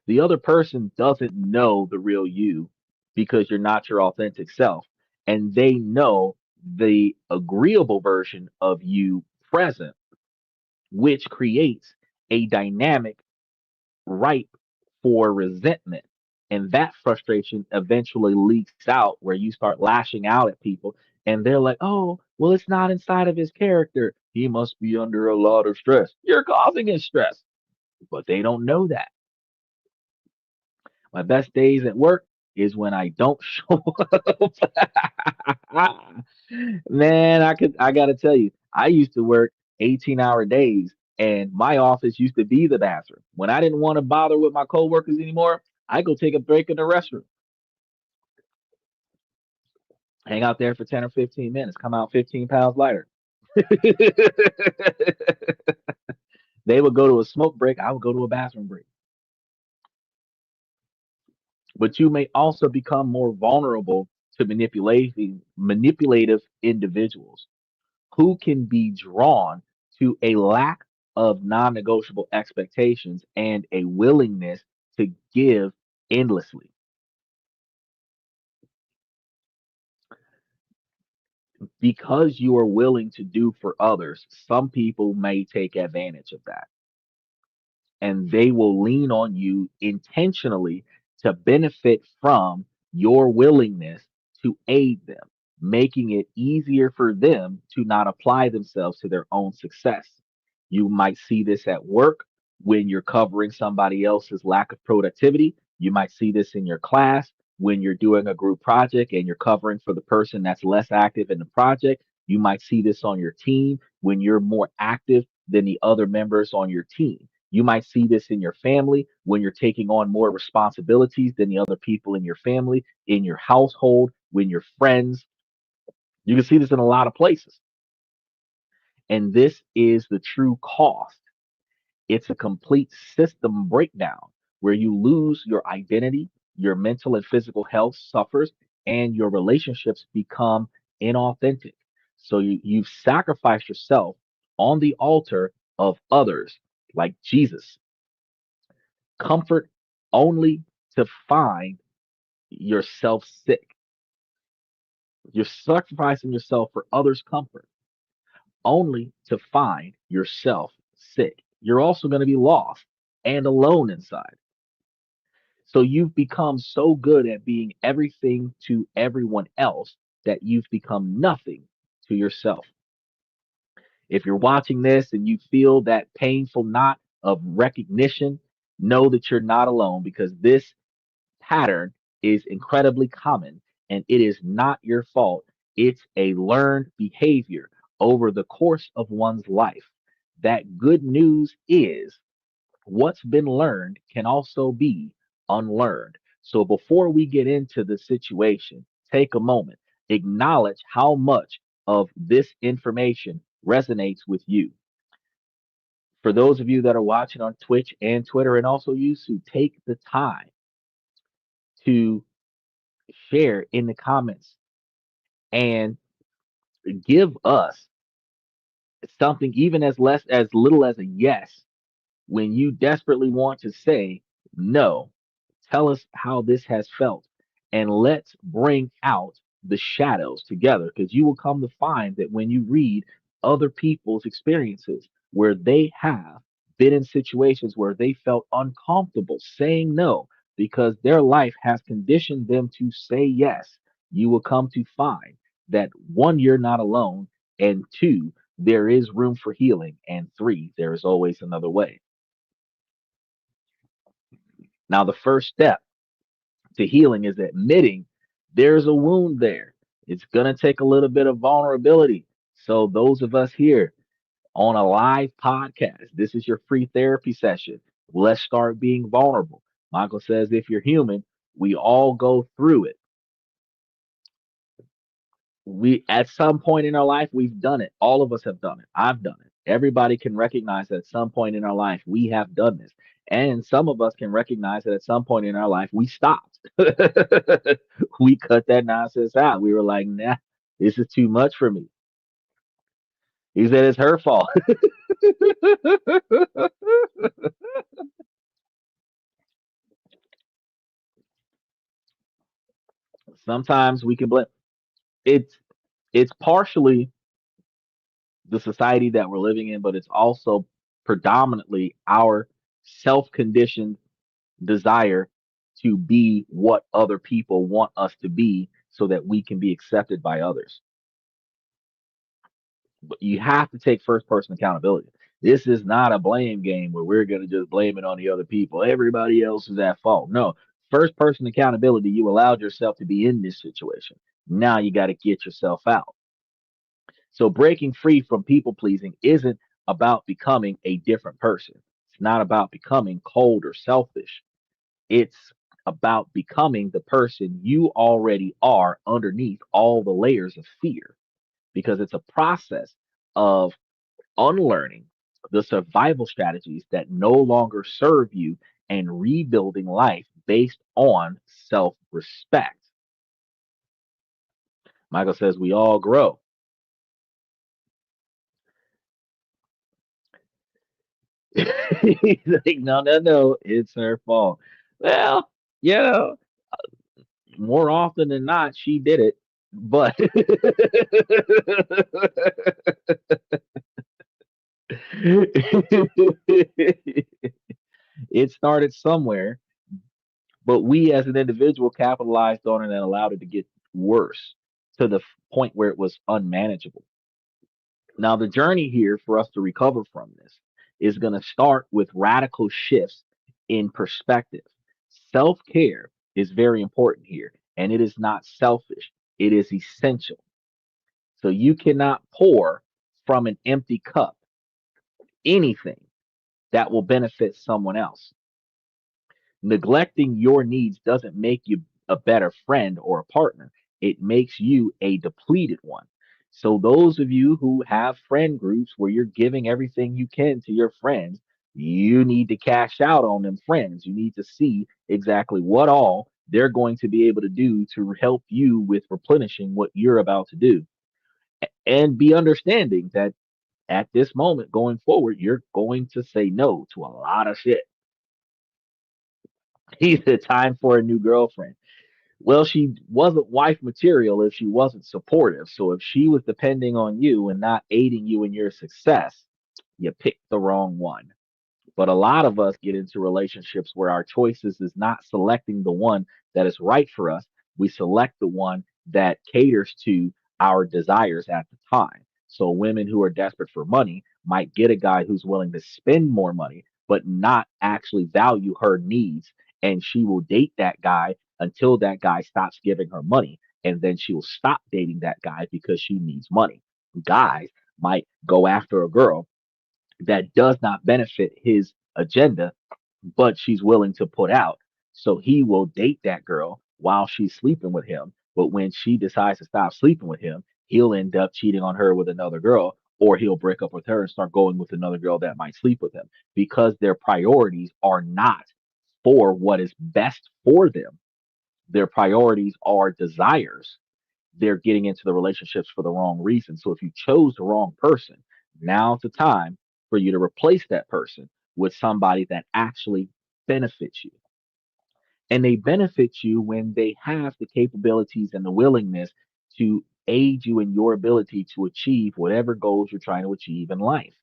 The other person doesn't know the real you because you're not your authentic self. And they know the agreeable version of you present, which creates a dynamic ripe for resentment. And that frustration eventually leaks out where you start lashing out at people and they're like, oh, well, it's not inside of his character. He must be under a lot of stress. You're causing his stress, but they don't know that. My best days at work is when I don't show up. Man, I gotta tell you, I used to work 18-hour days and my office used to be the bathroom. When I didn't want to bother with my coworkers anymore, I go take a break in the restroom, hang out there for 10 or 15 minutes, come out 15 pounds lighter. They would go to a smoke break, I would go to a bathroom break. But you may also become more vulnerable to manipulating manipulative individuals who can be drawn to a lack of non-negotiable expectations and a willingness to give endlessly. Because you are willing to do for others, some people may take advantage of that and they will lean on you intentionally to benefit from your willingness to aid them, making it easier for them to not apply themselves to their own success. You might see this at work when you're covering somebody else's lack of productivity. You might see this in your class when you're doing a group project and you're covering for the person that's less active in the project. You might see this on your team when you're more active than the other members on your team. You might see this in your family when you're taking on more responsibilities than the other people in your family, in your household, when you're friends. You can see this in a lot of places. And this is the true cost. It's a complete system breakdown where you lose your identity, your mental and physical health suffers, and your relationships become inauthentic. So you've sacrificed yourself on the altar of others, like Jesus. Comfort only to find yourself sick. You're sacrificing yourself for others' comfort only to find yourself sick. You're also going to be lost and alone inside. So you've become so good at being everything to everyone else that you've become nothing to yourself. If you're watching this and you feel that painful knot of recognition, know that you're not alone because this pattern is incredibly common and it is not your fault. It's a learned behavior over the course of one's life. That good news is what's been learned can also be unlearned. So before we get into the situation, take a moment, acknowledge how much of this information resonates with you. For those of you that are watching on Twitch and Twitter and also YouTube, take the time to share in the comments and give us something even as little as a yes when you desperately want to say no. Tell us how this has felt and let's bring out the shadows together because you will come to find that when you read other people's experiences where they have been in situations where they felt uncomfortable saying no because their life has conditioned them to say yes, you will come to find that one, you're not alone, and two, there is room for healing, and three, there is always another way. Now, the first step to healing is admitting there's a wound there. It's going to take a little bit of vulnerability. So, those of us here on a live podcast, this is your free therapy session. Let's start being vulnerable. Michael says, if you're human, we all go through it. We, at some point in our life, we've done it. All of us have done it. I've done it. Everybody can recognize that at some point in our life we have done this. And some of us can recognize that at some point in our life we stopped. We cut that nonsense out. We were like, nah, this is too much for me. He said it's her fault. Sometimes we can blame it's it's partially the society that we're living in, but it's also predominantly our self-conditioned desire to be what other people want us to be so that we can be accepted by others. But you have to take first person accountability. This is not a blame game where we're going to just blame it on the other people. Everybody else is at fault. No, first person accountability. You allowed yourself to be in this situation. Now you got to get yourself out. So breaking free from people pleasing isn't about becoming a different person. It's not about becoming cold or selfish. It's about becoming the person you already are underneath all the layers of fear, because it's a process of unlearning the survival strategies that no longer serve you and rebuilding life based on self respect. Michael says we all grow. He's like, no, no, no, it's her fault. Well, you know, more often than not, she did it. But it started somewhere, but we as an individual capitalized on it and allowed it to get worse to the point where it was unmanageable. Now, the journey here for us to recover from this is going to start with radical shifts in perspective. Self care is very important here, and it is not selfish, it is essential. So, you cannot pour from an empty cup anything that will benefit someone else. Neglecting your needs doesn't make you a better friend or a partner. It makes you a depleted one. So, those of you who have friend groups where you're giving everything you can to your friends, you need to cash out on them friends. You need to see exactly what all they're going to be able to do to help you with replenishing what you're about to do. And be understanding that at this moment going forward, you're going to say no to a lot of shit. He said, time for a new girlfriend. Well, she wasn't wife material if she wasn't supportive. So if she was depending on you and not aiding you in your success, you picked the wrong one. But a lot of us get into relationships where our choices is not selecting the one that is right for us. We select the one that caters to our desires at the time. So women who are desperate for money might get a guy who's willing to spend more money, but not actually value her needs. And she will date that guy until that guy stops giving her money. And then she will stop dating that guy because she needs money. Guys might go after a girl that does not benefit his agenda, but she's willing to put out. So he will date that girl while she's sleeping with him. But when she decides to stop sleeping with him, he'll end up cheating on her with another girl, or he'll break up with her and start going with another girl that might sleep with him because their priorities are not for what is best for them. Their priorities are desires. They're getting into the relationships for the wrong reason. So if you chose the wrong person, now's the time for you to replace that person with somebody that actually benefits you. And they benefit you when they have the capabilities and the willingness to aid you in your ability to achieve whatever goals you're trying to achieve in life.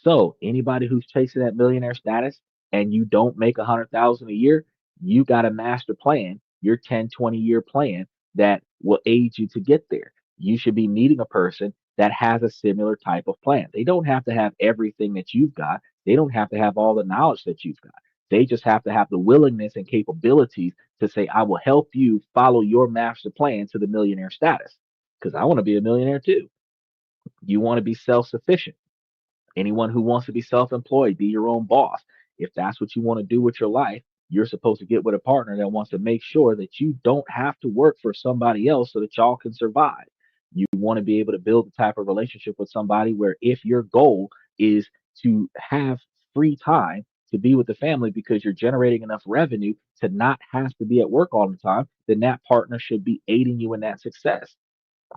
So anybody who's chasing that millionaire status and you don't make 100,000 a year, you got a master plan, your 10, 20-year plan that will aid you to get there. You should be meeting a person that has a similar type of plan. They don't have to have everything that you've got. They don't have to have all the knowledge that you've got. They just have to have the willingness and capabilities to say, I will help you follow your master plan to the millionaire status. Because I want to be a millionaire too. You want to be self sufficient. Anyone who wants to be self employed, be your own boss. If that's what you want to do with your life, you're supposed to get with a partner that wants to make sure that you don't have to work for somebody else so that y'all can survive. You want to be able to build the type of relationship with somebody where if your goal is to have free time to be with the family because you're generating enough revenue to not have to be at work all the time, then that partner should be aiding you in that success.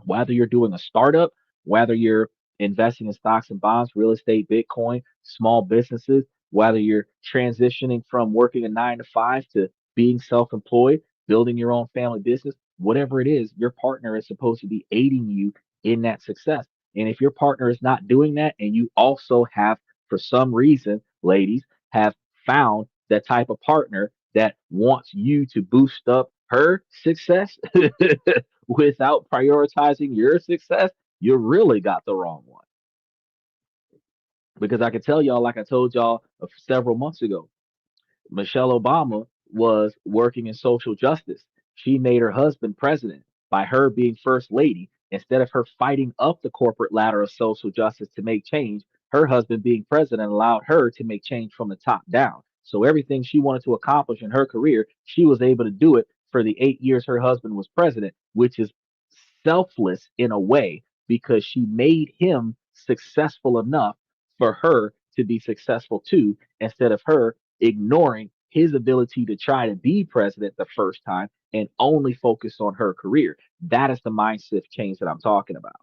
Whether you're doing a startup, whether you're investing in stocks and bonds, real estate, Bitcoin, small businesses, whether you're transitioning from working a 9 to 5 to being self employed, building your own family business, whatever it is, your partner is supposed to be aiding you in that success. And if your partner is not doing that, and you also have, for some reason, ladies, have found that type of partner that wants you to boost up her success without prioritizing your success, you really got the wrong one. Because I can tell y'all, like I told y'all several months ago, Michelle Obama was working in social justice. She made her husband president by her being first lady. Instead of her fighting up the corporate ladder of social justice to make change, her husband being president allowed her to make change from the top down. So everything she wanted to accomplish in her career, she was able to do it for the 8 years her husband was president, which is selfless in a way because she made him successful enough for her to be successful too, instead of her ignoring his ability to try to be president the first time and only focus on her career. That is the mindset change that I'm talking about.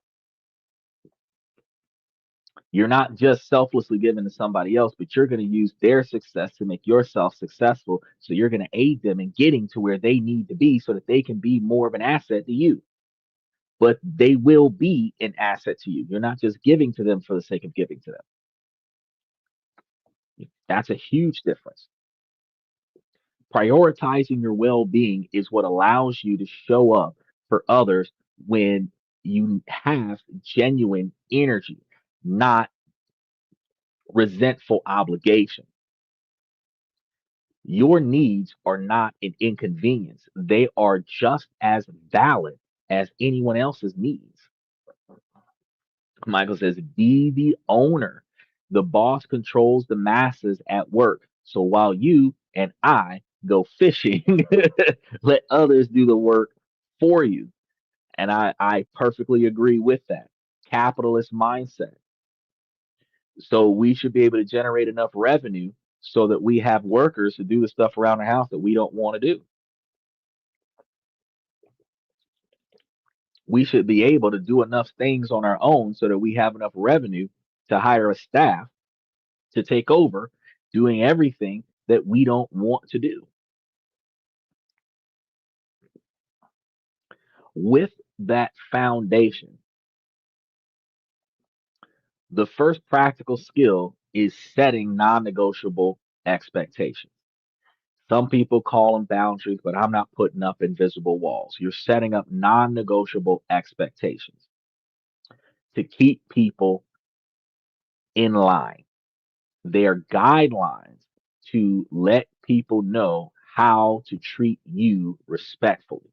You're not just selflessly giving to somebody else, but you're going to use their success to make yourself successful. So you're going to aid them in getting to where they need to be so that they can be more of an asset to you. But they will be an asset to you. You're not just giving to them for the sake of giving to them. That's a huge difference. Prioritizing your well being is what allows you to show up for others when you have genuine energy, not resentful obligation. Your needs are not an inconvenience, they are just as valid as anyone else's needs. Michael says, be the owner. The boss controls the masses at work. So while you and I go fishing, let others do the work for you. And I perfectly agree with that. Capitalist mindset. So we should be able to generate enough revenue so that we have workers to do the stuff around the house that we don't want to do. We should be able to do enough things on our own so that we have enough revenue to hire a staff to take over doing everything that we don't want to do. With that foundation, the first practical skill is setting non negotiable expectations. Some people call them boundaries, but I'm not putting up invisible walls. You're setting up non negotiable expectations to keep people in line. They are guidelines to let people know how to treat you respectfully.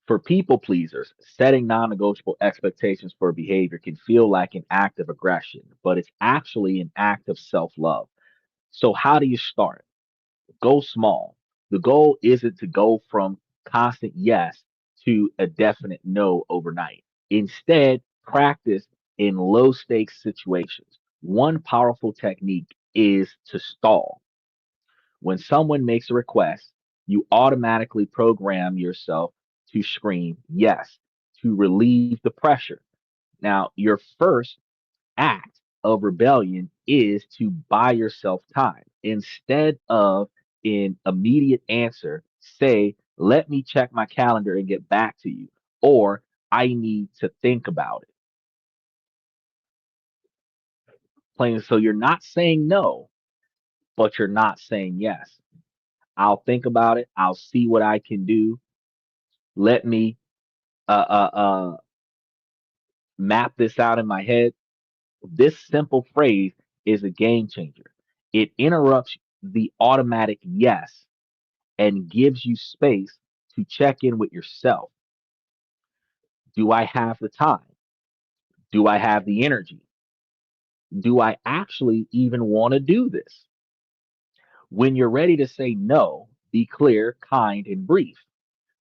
For people pleasers, setting non negotiable expectations for behavior can feel like an act of aggression, but it's actually an act of self love. So, how do you start? Go small. The goal isn't to go from constant yes to a definite no overnight. Instead, practice in low stakes situations. One powerful technique is to stall. When someone makes a request, you automatically program yourself to scream yes to relieve the pressure. Now, your first act of rebellion is to buy yourself time. Instead of an immediate answer, say, let me check my calendar and get back to you, or I need to think about it. Plain so you're not saying no, but you're not saying yes. I'll think about it. I'll see what I can do. Let me uh, uh, uh, map this out in my head. This simple phrase is a game changer. It interrupts the automatic yes and gives you space to check in with yourself. Do I have the time? Do I have the energy? Do I actually even want to do this? When you're ready to say no, be clear, kind, and brief.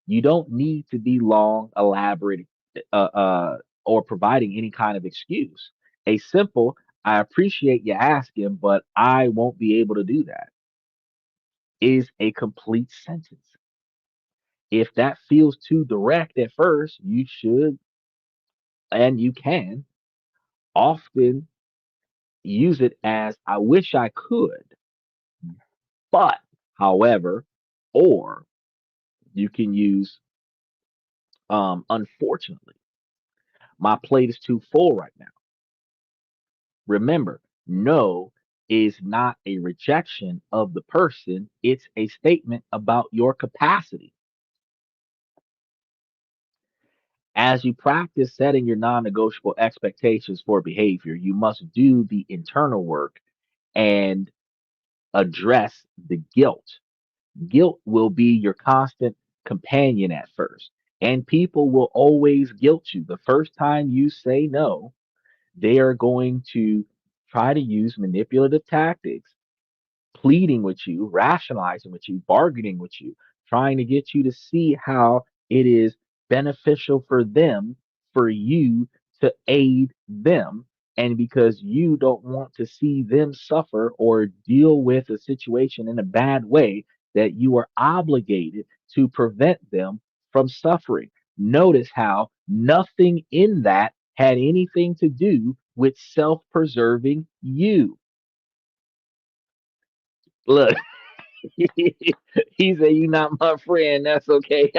You don't need to be long, elaborate, uh, uh, or providing any kind of excuse. A simple, I appreciate you asking, but I won't be able to do that, is a complete sentence. If that feels too direct at first, you should and you can often use it as I wish I could, but however, or you can use unfortunately, my plate is too full right now. Remember, no is not a rejection of the person, it's a statement about your capacity. As you practice setting your non negotiable expectations for behavior, you must do the internal work and address the guilt. Guilt will be your constant companion at first, and people will always guilt you. The first time you say no, they are going to try to use manipulative tactics, pleading with you, rationalizing with you, bargaining with you, trying to get you to see how it is beneficial for them, for you to aid them. And because you don't want to see them suffer or deal with a situation in a bad way, that you are obligated to prevent them from suffering. Notice how nothing in that had anything to do with self preserving you. Look, he said, "You not my friend. That's okay."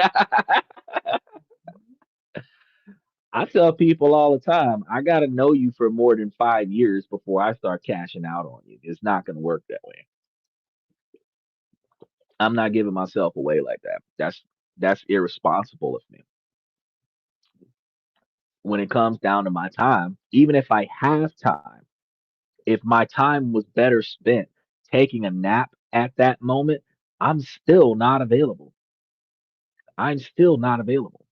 I tell people all the time, I got to know you for more than 5 years before I start cashing out on you. It's not going to work that way. I'm not giving myself away like that. That's irresponsible of me. When it comes down to my time, even if I have time, if my time was better spent taking a nap at that moment, I'm still not available. I'm still not available.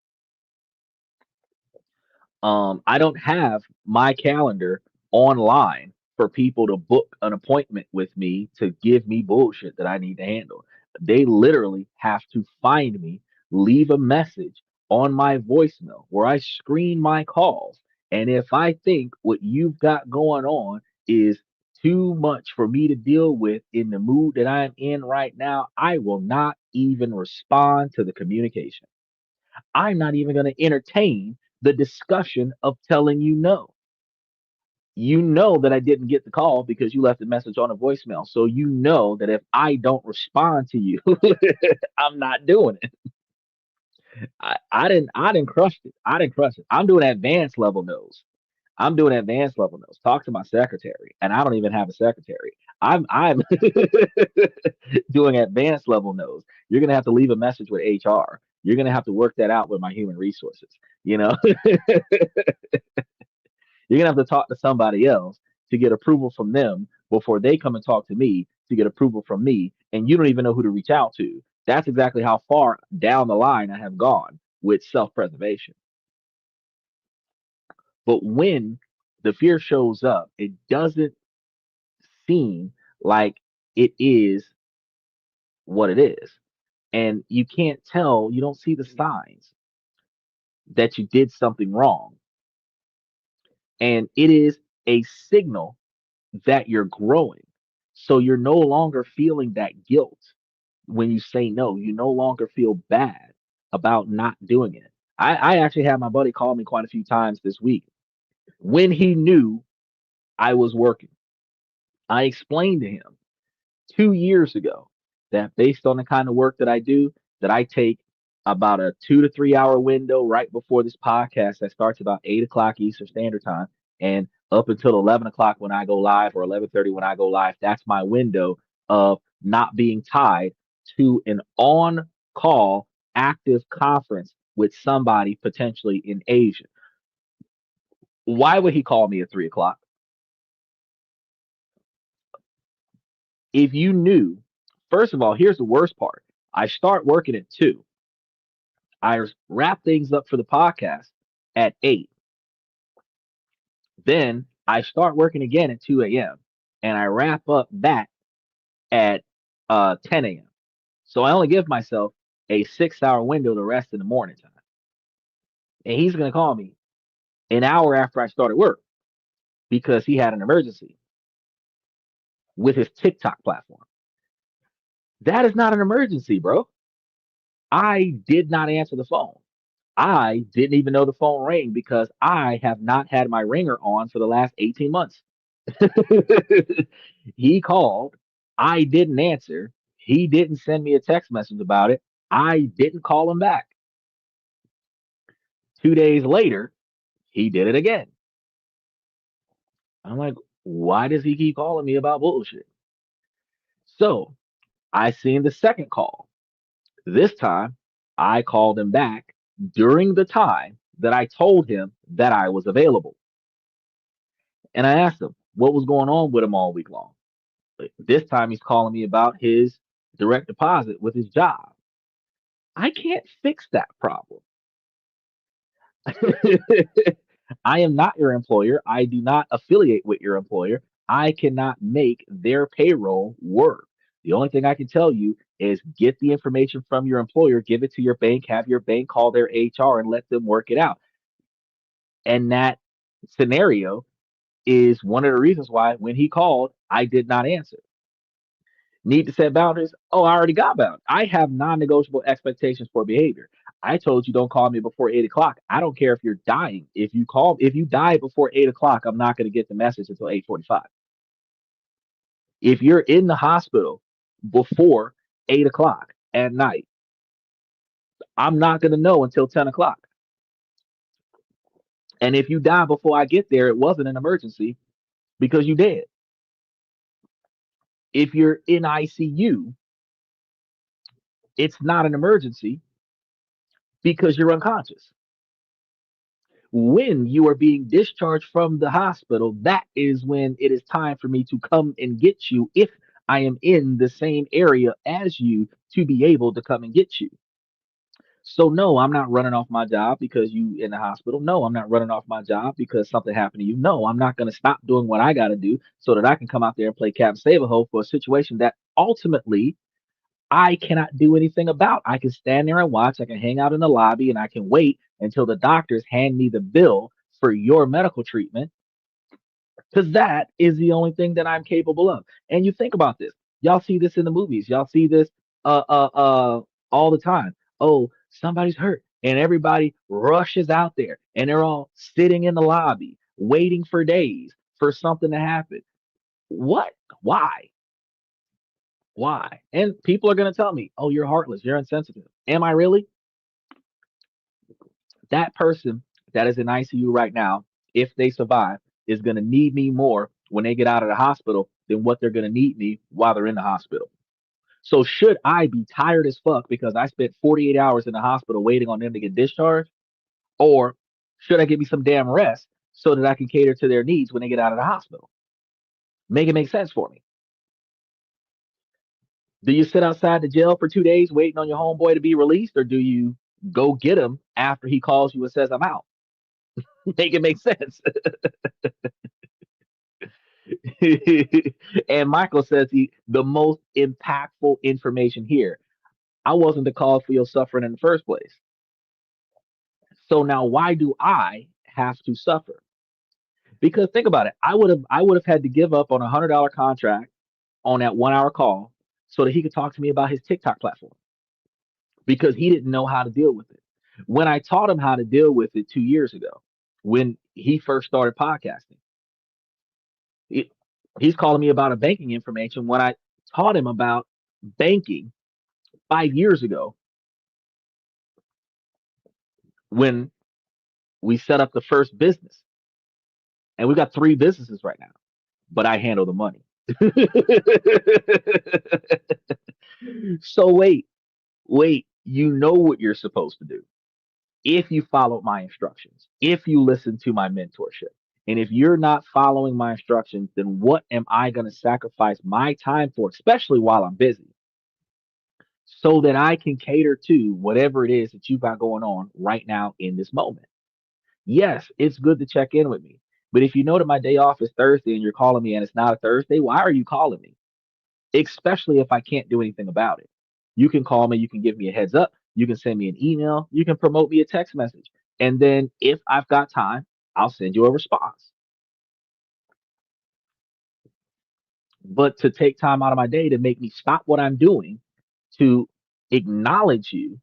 I don't have my calendar online for people to book an appointment with me to give me bullshit that I need to handle. They literally have to find me, leave a message on my voicemail where I screen my calls. And if I think what you've got going on is too much for me to deal with in the mood that I'm in right now, I will not even respond to the communication. I'm not even going to entertain the discussion of telling you no. You know that I didn't get the call because you left a message on a voicemail. So you know that if I don't respond to you, I'm not doing it. I didn't crush it. I didn't crush it. I'm doing advanced level no's. I'm doing advanced level no's. Talk to my secretary, and I don't even have a secretary. I'm doing advanced level no's. You're gonna have to leave a message with HR. You're gonna have to work that out with my human resources. You know, you're gonna have to talk to somebody else to get approval from them before they come and talk to me to get approval from me, and you don't even know who to reach out to. That's exactly how far down the line I have gone with self-preservation. But when the fear shows up, it doesn't seem like it is what it is. And you can't tell, you don't see the signs that you did something wrong. And it is a signal that you're growing. So you're no longer feeling that guilt when you say no. You no longer feel bad about not doing it. I actually had my buddy call me quite a few times this week when he knew I was working. I explained to him 2 years ago that based on the kind of work that I do, that I take about a 2 to 3 hour window right before this podcast that starts about 8 o'clock Eastern Standard Time and up until 11 o'clock when I go live or 11:30 when I go live. That's my window of not being tied to an on call active conference with somebody potentially in Asia. Why would he call me at 3 o'clock? If you knew, first of all, here's the worst part. I start working at 2. I wrap things up for the podcast at 8. Then I start working again at 2 a.m. and I wrap up that at 10 a.m. So I only give myself a 6 hour window to rest in the morning time. And he's going to call me an hour after I started work because he had an emergency with his TikTok platform. That is not an emergency, bro. I did not answer the phone. I didn't even know the phone rang because I have not had my ringer on for the last 18 months. He called. I didn't answer. He didn't send me a text message about it. I didn't call him back. 2 days later, he did it again. I'm like, why does he keep calling me about bullshit? So I seen the second call. This time, I called him back during the time that I told him that I was available. And I asked him what was going on with him all week long. This time, he's calling me about his direct deposit with his job. I can't fix that problem. I am not your employer. I do not affiliate with your employer. I cannot make their payroll work. The only thing I can tell you is get the information from your employer, give it to your bank, have your bank call their HR and let them work it out. And that scenario is one of the reasons why when he called, I did not answer. Need to set boundaries? Oh, I already got boundaries. I have non-negotiable expectations for behavior. I told you don't call me before 8 o'clock. I don't care if you're dying. If you die before 8 o'clock, I'm not going to get the message until 8:45. If you're in the hospital before 8 o'clock at night, I'm not going to know until 10 o'clock. And if you die before I get there, it wasn't an emergency because you dead. If you're in ICU, it's not an emergency because you're unconscious. When you are being discharged from the hospital, that is when it is time for me to come and get you if I am in the same area as you to be able to come and get you. So no, I'm not running off my job because you in the hospital. No, I'm not running off my job because something happened to you. No, I'm not going to stop doing what I got to do so that I can come out there and play Captain Save a Ho for a situation that ultimately I cannot do anything about. I can stand there and watch. I can hang out in the lobby and I can wait until the doctors hand me the bill for your medical treatment because that is the only thing that I'm capable of. And you think about this. Y'all see this in the movies. Y'all see this all the time. Oh, somebody's hurt and everybody rushes out there and they're all sitting in the lobby waiting for days for something to happen. What? Why? Why? And people are going to tell me, oh, you're heartless. You're insensitive. Am I really? That person that is in ICU right now, if they survive, is going to need me more when they get out of the hospital than what they're going to need me while they're in the hospital. So, should I be tired as fuck because I spent 48 hours in the hospital waiting on them to get discharged? Or should I give me some damn rest so that I can cater to their needs when they get out of the hospital? Make it make sense for me. Do you sit outside the jail for 2 days waiting on your homeboy to be released, or do you go get him after he calls you and says, I'm out? Make it make sense. And Michael says the most impactful information here. I wasn't the cause for your suffering in the first place. So now why do I have to suffer? Because think about it. I would have had to give up on $100 contract on that 1 hour call so that he could talk to me about his TikTok platform because he didn't know how to deal with it. When I taught him how to deal with it 2 years ago, when he first started podcasting, he, he's calling me about a banking information when I taught him about banking 5 years ago when we set up the first business. And we got three businesses right now, but I handle the money. So wait, you know what you're supposed to do if you follow my instructions, if you listen to my mentorship. And if you're not following my instructions, then what am I going to sacrifice my time for, especially while I'm busy, so that I can cater to whatever it is that you've got going on right now in this moment? Yes, it's good to check in with me. But if you know that my day off is Thursday and you're calling me and it's not a Thursday, why are you calling me? Especially if I can't do anything about it. You can call me, you can give me a heads up. You can send me an email. You can promote me a text message. And then if I've got time, I'll send you a response. But to take time out of my day to make me stop what I'm doing to acknowledge you,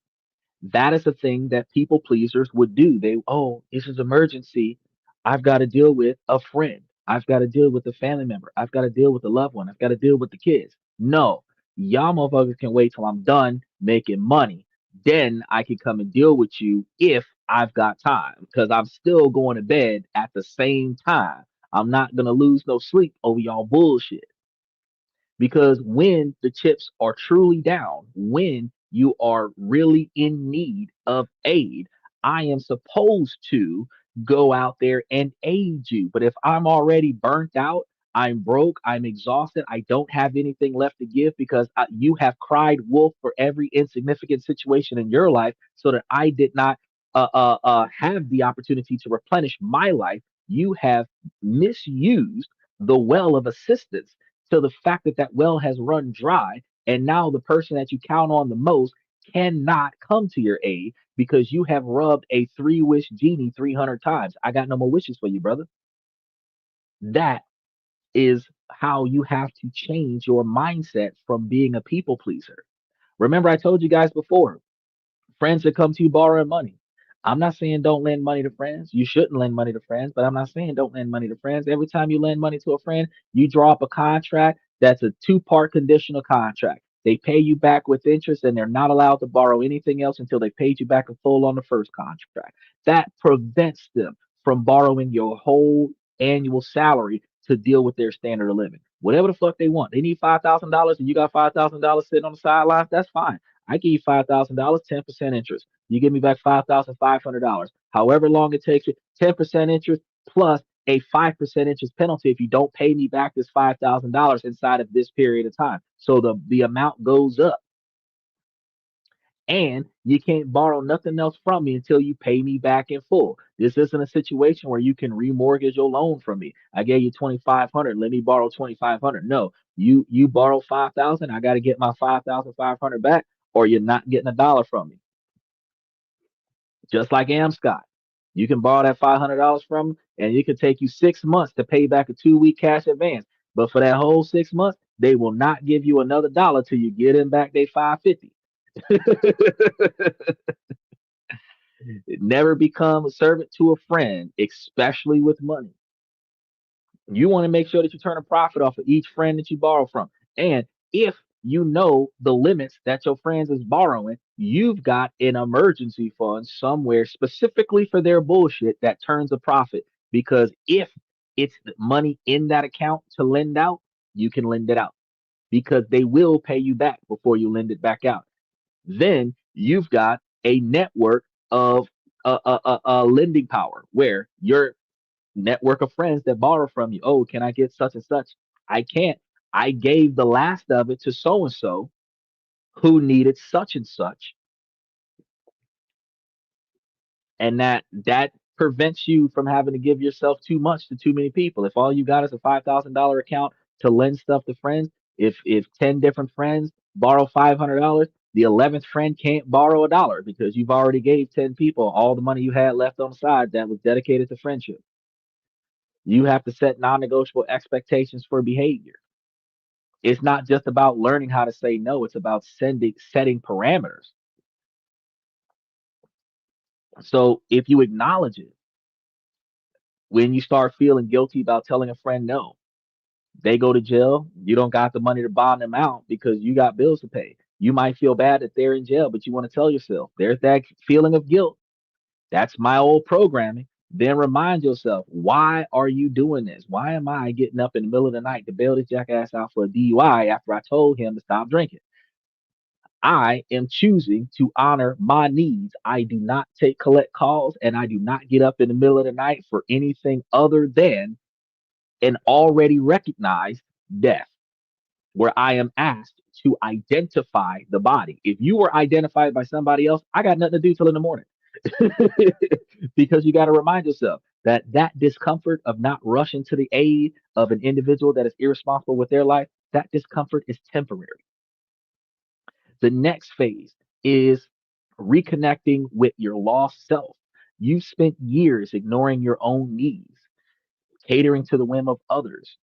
that is a thing that people pleasers would do. They, oh, this is emergency. I've got to deal with a friend. I've got to deal with a family member. I've got to deal with a loved one. I've got to deal with the kids. No, y'all motherfuckers can wait till I'm done making money. Then I can come and deal with you if I've got time because I'm still going to bed at the same time. I'm not going to lose no sleep over y'all bullshit. Because when the chips are truly down, when you are really in need of aid, I am supposed to go out there and aid you. But if I'm already burnt out, I'm broke, I'm exhausted, I don't have anything left to give because you have cried wolf for every insignificant situation in your life so that I did not have the opportunity to replenish my life. You have misused the well of assistance to the fact that that well has run dry, and now the person that you count on the most cannot come to your aid because you have rubbed a three wish genie 300 times. I got no more wishes for you, brother. That is how you have to change your mindset from being a people pleaser. Remember, I told you guys before, friends that come to you borrowing money. I'm not saying don't lend money to friends. You shouldn't lend money to friends, but I'm not saying don't lend money to friends. Every time you lend money to a friend, you draw up a contract that's a two-part conditional contract. They pay you back with interest and they're not allowed to borrow anything else until they paid you back in full on the first contract. That prevents them from borrowing your whole annual salary to deal with their standard of living. Whatever the fuck they want. They need $5,000 and you got $5,000 sitting on the sidelines. That's fine. I give you $5,000, 10% interest. You give me back $5,500. However long it takes you, 10% interest plus a 5% interest penalty if you don't pay me back this $5,000 inside of this period of time. So the amount goes up. And you can't borrow nothing else from me until you pay me back in full. This isn't a situation where you can remortgage your loan from me. I gave you 2,500. Let me borrow 2,500. No, you borrow 5,000. I got to get my 5,500 back, or you're not getting a dollar from me. Just like Scott, you can borrow that $500 from them, and it could take you 6 months to pay back a 2 week cash advance. But for that whole 6 months, they will not give you another dollar till you get them back they 550. Never become a servant to a friend, especially with money. You want to make sure that you turn a profit off of each friend that you borrow from. And if you know the limits that your friends is borrowing, you've got an emergency fund somewhere specifically for their bullshit that turns a profit. Because if it's money in that account to lend out, you can lend it out because they will pay you back before you lend it back out. Then you've got a network of lending power where your network of friends that borrow from you. Oh, can I get such and such? I can't. I gave the last of it to so and so who needed such and such, and that prevents you from having to give yourself too much to too many people. If all you got is a $5,000 account to lend stuff to friends, if 10 different friends borrow $500, the 11th friend can't borrow a dollar because you've already gave 10 people all the money you had left on the side that was dedicated to friendship. You have to set non-negotiable expectations for behavior. It's not just about learning how to say no, it's about setting parameters. So if you acknowledge it, when you start feeling guilty about telling a friend no, they go to jail, you don't got the money to bond them out because you got bills to pay. You might feel bad that they're in jail, but you want to tell yourself there's that feeling of guilt. That's my old programming. Then remind yourself, why are you doing this? Why am I getting up in the middle of the night to bail this jackass out for a DUI after I told him to stop drinking? I am choosing to honor my needs. I do not take collect calls and I do not get up in the middle of the night for anything other than an already recognized death where I am asked to identify the body. If you were identified by somebody else, I got nothing to do till in the morning. Because you got to remind yourself that that discomfort of not rushing to the aid of an individual that is irresponsible with their life, that discomfort is temporary. The next phase is reconnecting with your lost self. You've spent years ignoring your own needs, catering to the whim of others.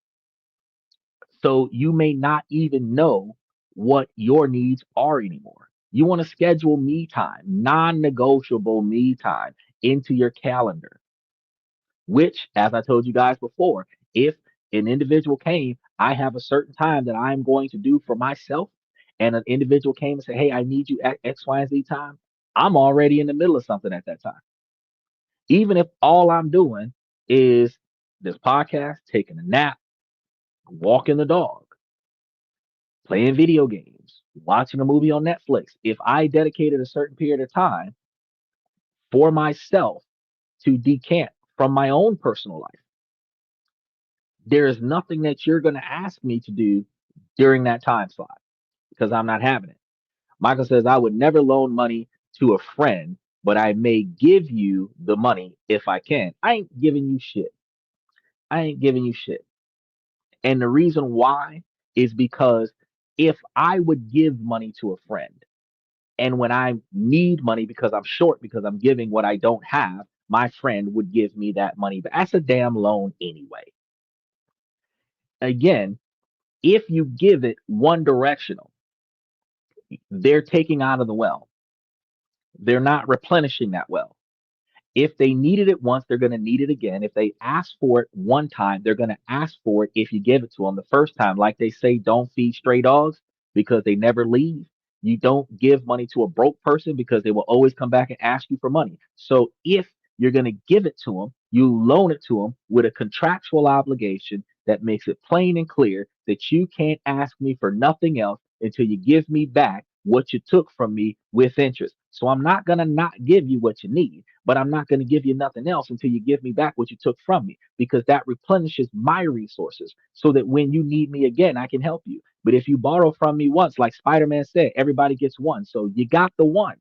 So you may not even know what your needs are anymore. You want to schedule me time, non negotiable me time into your calendar, which, as I told you guys before, if an individual came, I have a certain time that I'm going to do for myself, and an individual came and said, hey, I need you at X, Y, and Z time. I'm already in the middle of something at that time. Even if all I'm doing is this podcast, taking a nap, walking the dog, playing video games, watching a movie on Netflix, if I dedicated a certain period of time for myself to decant from my own personal life, there is nothing that you're going to ask me to do during that time slot because I'm not having it. Michael says, I would never loan money to a friend, but I may give you the money if I can. I ain't giving you shit. I ain't giving you shit. And the reason why is because if I would give money to a friend, and when I need money because I'm short, because I'm giving what I don't have, my friend would give me that money. But that's a damn loan anyway. Again, if you give it one directional, they're taking out of the well. They're not replenishing that well. If they needed it once, they're going to need it again. If they ask for it one time, they're going to ask for it if you give it to them the first time. Like they say, don't feed stray dogs because they never leave. You don't give money to a broke person because they will always come back and ask you for money. So if you're going to give it to them, you loan it to them with a contractual obligation that makes it plain and clear that you can't ask me for nothing else until you give me back what you took from me with interest. So I'm not going to not give you what you need, but I'm not going to give you nothing else until you give me back what you took from me because that replenishes my resources so that when you need me again, I can help you. But if you borrow from me once, like Spider-Man said, everybody gets one. So you got the one,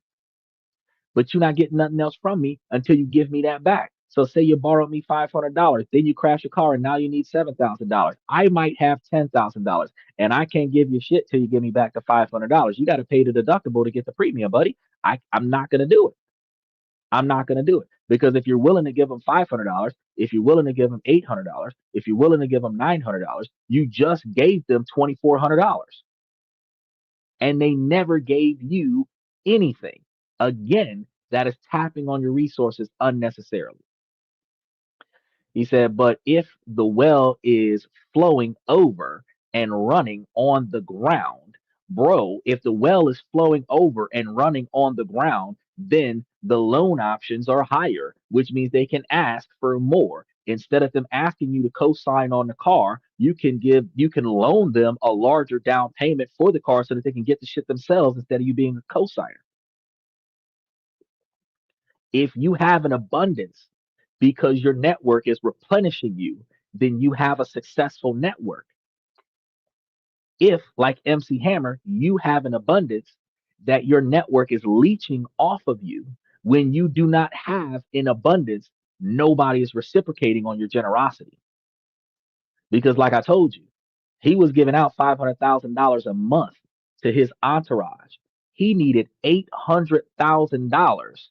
but you're not getting nothing else from me until you give me that back. So say you borrowed me $500, then you crash your car and now you need $7,000. I might have $10,000 and I can't give you shit till you give me back the $500. You got to pay the deductible to get the premium, buddy. I'm not going to do it. I'm not going to do it because if you're willing to give them $500, if you're willing to give them $800, if you're willing to give them $900, you just gave them $2,400 and they never gave you anything. Again, that is tapping on your resources unnecessarily. He said, but if the well is flowing over and running on the ground, bro, if the well is flowing over and running on the ground, then the loan options are higher, which means they can ask for more. Instead of them asking you to co-sign on the car, you can loan them a larger down payment for the car so that they can get the shit themselves instead of you being a co-signer. If you have an abundance because your network is replenishing you, then you have a successful network. If, like MC Hammer, you have an abundance that your network is leeching off of you, when you do not have an abundance, nobody is reciprocating on your generosity. Because, like I told you, he was giving out $500,000 a month to his entourage. He needed $800,000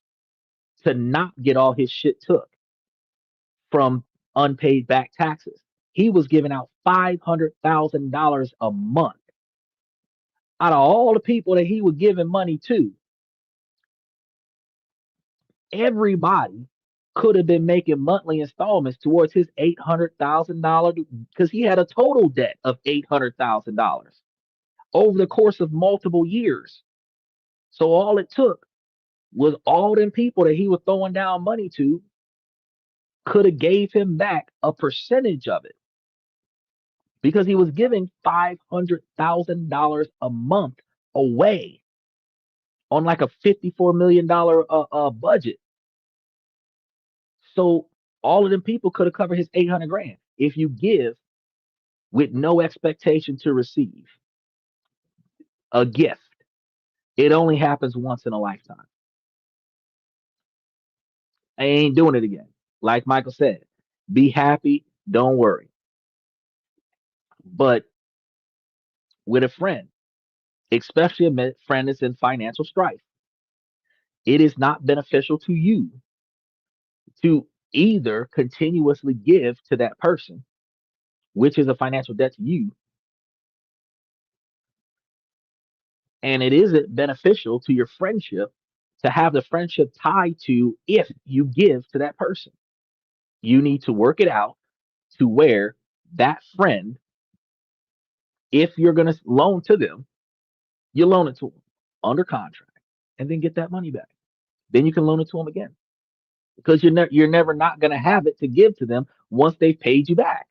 to not get all his shit took from unpaid back taxes. He was giving out $500,000 a month. Out of all the people that he was giving money to, everybody could have been making monthly installments towards his $800,000 because he had a total debt of $800,000 over the course of multiple years. So all it took was all them people that he was throwing down money to could have gave him back a percentage of it because he was giving $500,000 a month away on like a $54 million budget. So all of them people could have covered his 800 grand. If you give with no expectation to receive a gift, it only happens once in a lifetime. I ain't doing it again. Like Michael said, be happy, don't worry. But with a friend, especially a friend that's in financial strife, It is not beneficial to you to either continuously give to that person, which is a financial debt to you, and it isn't beneficial to your friendship to have the friendship tied to if you give to that person. You need to work it out to where that friend, if you're going to loan to them, you loan it to them under contract and then get that money back. Then you can loan it to them again because you're never not going to have it to give to them once they've paid you back.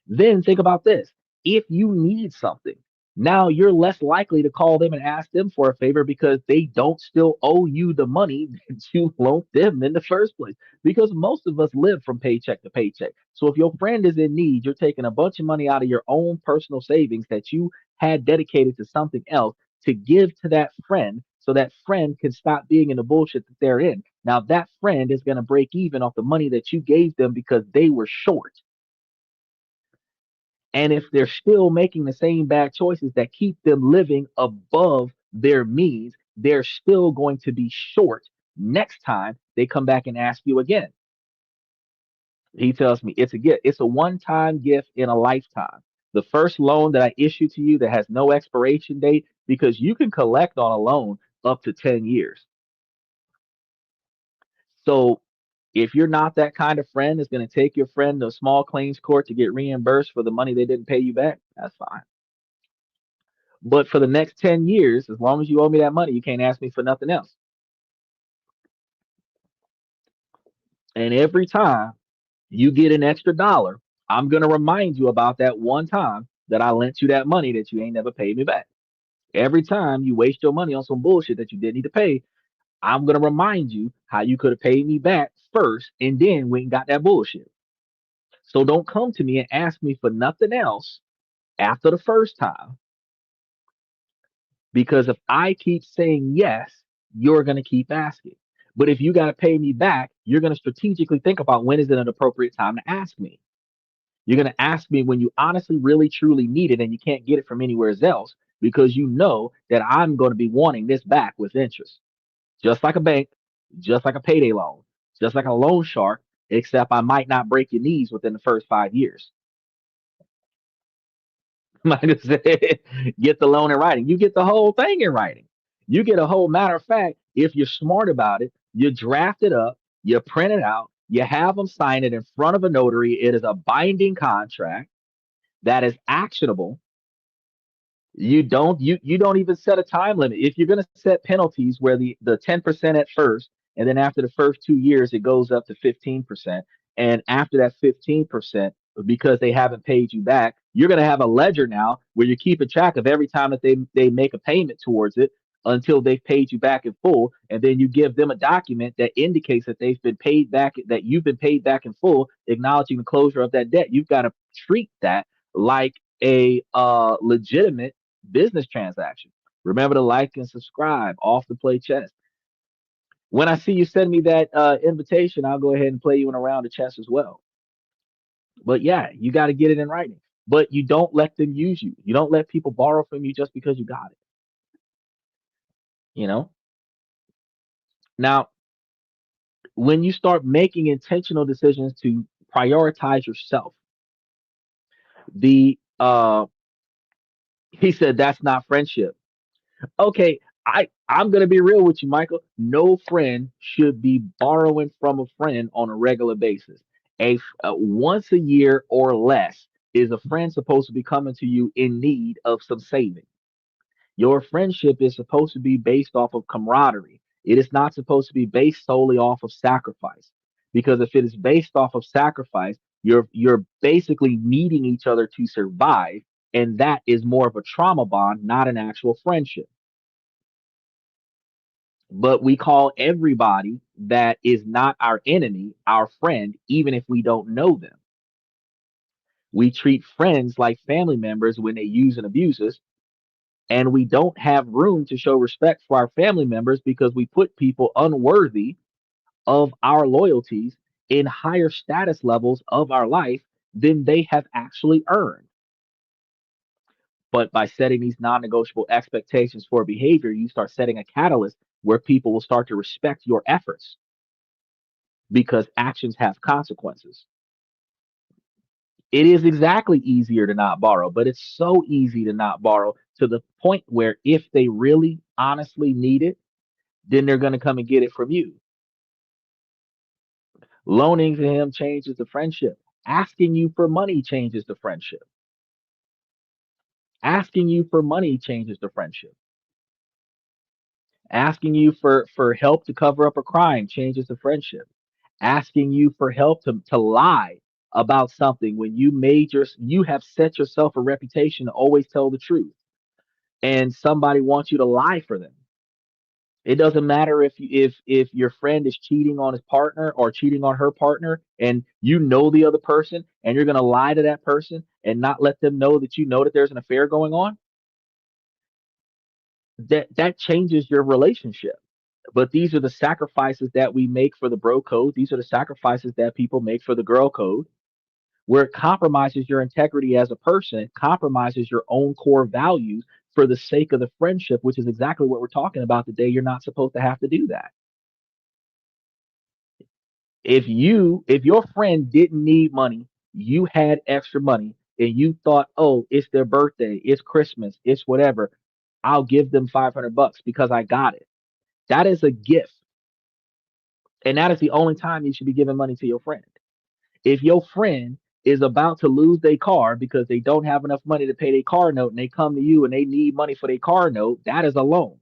Then think about this. If you need something, now you're less likely to call them and ask them for a favor because they don't still owe you the money that you loaned them in the first place. Because most of us live from paycheck to paycheck. So if your friend is in need, you're taking a bunch of money out of your own personal savings that you had dedicated to something else to give to that friend so that friend can stop being in the bullshit that they're in. Now that friend is going to break even off the money that you gave them because they were short. And if they're still making the same bad choices that keep them living above their means, they're still going to be short next time they come back and ask you again. He tells me it's a gift. It's a one-time gift in a lifetime. The first loan that I issue to you that has no expiration date, because you can collect on a loan up to 10 years. So if you're not that kind of friend that's going to take your friend to a small claims court to get reimbursed for the money they didn't pay you back, that's fine. But for the next 10 years, as long as you owe me that money, you can't ask me for nothing else. And every time you get an extra dollar, I'm going to remind you about that one time that I lent you that money that you ain't never paid me back. Every time you waste your money on some bullshit that you didn't need to pay, I'm going to remind you how you could have paid me back first and then went and got that bullshit. So don't come to me and ask me for nothing else after the first time. Because if I keep saying yes, you're going to keep asking. But if you got to pay me back, you're going to strategically think about when is it an appropriate time to ask me. You're going to ask me when you honestly, really, truly need it and you can't get it from anywhere else because you know that I'm going to be wanting this back with interest. Just like a bank, just like a payday loan, just like a loan shark, except I might not break your knees within the first 5 years. Might have said, get the loan in writing. You get the whole thing in writing. You get a whole matter of fact, if you're smart about it, you draft it up, you print it out, you have them sign it in front of a notary. It is a binding contract that is actionable. You don't even set a time limit. If you're going to set penalties where the 10% at first, and then after the first 2 years it goes up to 15%, and after that 15%, because they haven't paid you back, you're going to have a ledger now where you're keeping track of every time that they make a payment towards it until they've paid you back in full, and then you give them a document that indicates that they've been paid back, that you've been paid back in full, acknowledging the closure of that debt. You've got to treat that like a legitimate business transaction. Remember to like and subscribe. Off the play chess. When I see you send me that invitation, I'll go ahead and play you in a round of chess as well. But yeah, you got to get it in writing. But you don't let them use you. You don't let people borrow from you just because you got it. You know. Now, when you start making intentional decisions to prioritize yourself, the he said that's not friendship. Okay, I'm gonna be real with you, Michael. No friend should be borrowing from a friend on a regular basis. Once a year or less is a friend supposed to be coming to you in need of some saving. Your friendship is supposed to be based off of camaraderie. It is not supposed to be based solely off of sacrifice. Because if it is based off of sacrifice, you're basically needing each other to survive, and that is more of a trauma bond, not an actual friendship. But we call everybody that is not our enemy our friend, even if we don't know them. We treat friends like family members when they use and abuse us, and we don't have room to show respect for our family members because we put people unworthy of our loyalties in higher status levels of our life than they have actually earned. But by setting these non negotiable expectations for behavior, you start setting a catalyst where people will start to respect your efforts because actions have consequences. It is exactly easier to not borrow, but it's so easy to not borrow to the point where if they really honestly need it, then they're going to come and get it from you. Loaning to him changes the friendship. Asking you for money changes the friendship. Asking you for money changes the friendship. Asking you for help to cover up a crime changes the friendship. Asking you for help to lie about something when you have set yourself a reputation to always tell the truth and somebody wants you to lie for them. It doesn't matter if your friend is cheating on his partner or cheating on her partner and you know the other person and you're going to lie to that person and not let them know that you know that there's an affair going on. That changes your relationship. But these are the sacrifices that we make for the bro code. These are the sacrifices that people make for the girl code, where it compromises your integrity as a person, it compromises your own core values for the sake of the friendship, which is exactly what we're talking about today. You're not supposed to have to do that. If your friend didn't need money, you had extra money, and you thought, oh, it's their birthday, it's Christmas, it's whatever, I'll give them 500 bucks because I got it. That is a gift. And that is the only time you should be giving money to your friend. If your friend is about to lose their car because they don't have enough money to pay their car note and they come to you and they need money for their car note, that is a loan.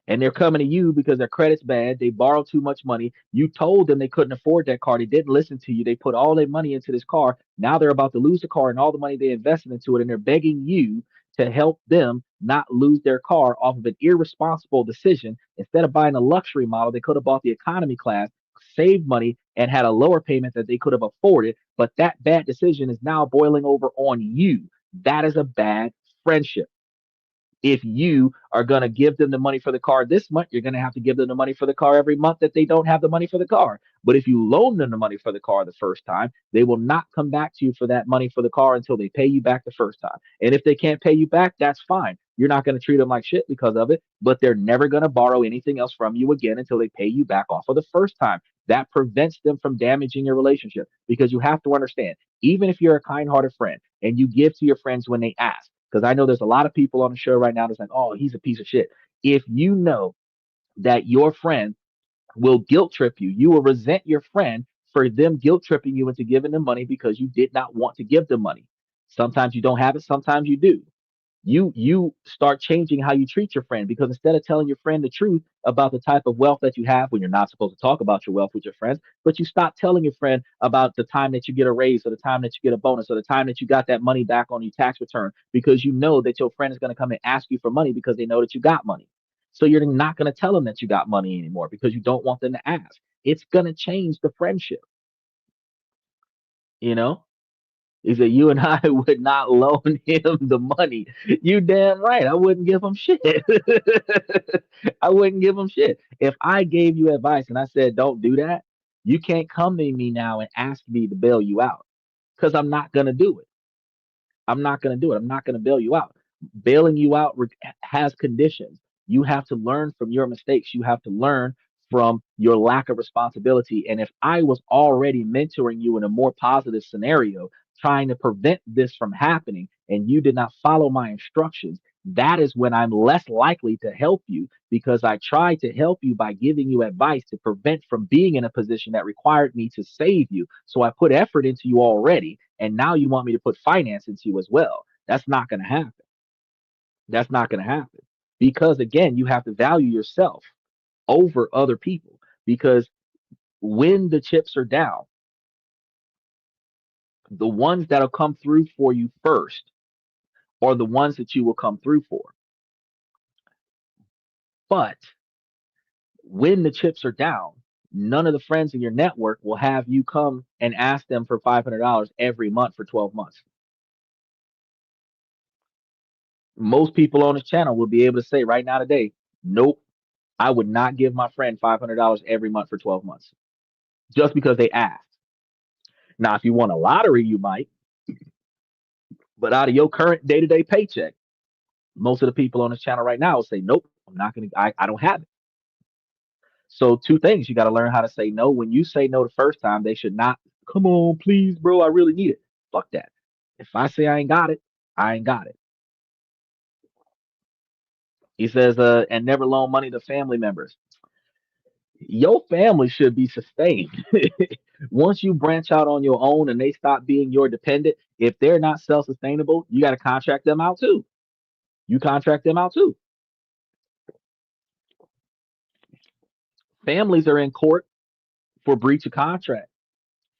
And they're coming to you because their credit's bad. They borrowed too much money. You told them they couldn't afford that car. They didn't listen to you. They put all their money into this car. Now they're about to lose the car and all the money they invested into it. And they're begging you to help them not lose their car off of an irresponsible decision. Instead of buying a luxury model, they could have bought the economy class, saved money, and had a lower payment that they could have afforded. But that bad decision is now boiling over on you. That is a bad friendship. If you are going to give them the money for the car this month, you're going to have to give them the money for the car every month that they don't have the money for the car. But if you loan them the money for the car the first time, they will not come back to you for that money for the car until they pay you back the first time. And if they can't pay you back, that's fine. You're not going to treat them like shit because of it, but they're never going to borrow anything else from you again until they pay you back off of the first time. That prevents them from damaging your relationship because you have to understand, even if you're a kind hearted friend and you give to your friends when they ask, because I know there's a lot of people on the show right now that's like, oh, he's a piece of shit. If you know that your friend will guilt trip you, you will resent your friend for them guilt tripping you into giving them money because you did not want to give them money. Sometimes you don't have it, sometimes you do. You start changing how you treat your friend because instead of telling your friend the truth about the type of wealth that you have when you're not supposed to talk about your wealth with your friends, but you stop telling your friend about the time that you get a raise or the time that you get a bonus or the time that you got that money back on your tax return because you know that your friend is going to come and ask you for money because they know that you got money. So you're not going to tell them that you got money anymore because you don't want them to ask. It's going to change the friendship, you know? He said, you and I would not loan him the money. You damn right. I wouldn't give him shit. I wouldn't give him shit. If I gave you advice and I said, don't do that, you can't come to me now and ask me to bail you out because I'm not going to do it. I'm not going to do it. I'm not going to bail you out. Bailing you out has conditions. You have to learn from your mistakes. You have to learn from your lack of responsibility. And if I was already mentoring you in a more positive scenario, trying to prevent this from happening, and you did not follow my instructions, that is when I'm less likely to help you because I tried to help you by giving you advice to prevent from being in a position that required me to save you. So I put effort into you already, and now you want me to put finance into you as well. That's not going to happen. That's not going to happen because again, you have to value yourself over other people because when the chips are down, the ones that'll come through for you first are the ones that you will come through for. But when the chips are down, none of the friends in your network will have you come and ask them for $500 every month for 12 months. Most people on this channel will be able to say right now today, nope, I would not give my friend $500 every month for 12 months just because they asked. Now, if you won a lottery, you might, but out of your current day to day paycheck, Most of the people on this channel right now will say, nope, I'm not going to, I don't have it. So two things, you got to learn how to say no. When you say no the first time, they should not, come on, please, bro, I really need it. Fuck that. If I say I ain't got it, I ain't got it. He says, and never loan money to family members. Your family should be sustained. Once you branch out on your own and they stop being your dependent, if they're not self-sustainable, you got to contract them out too. You contract them out too. Families are in court for breach of contract.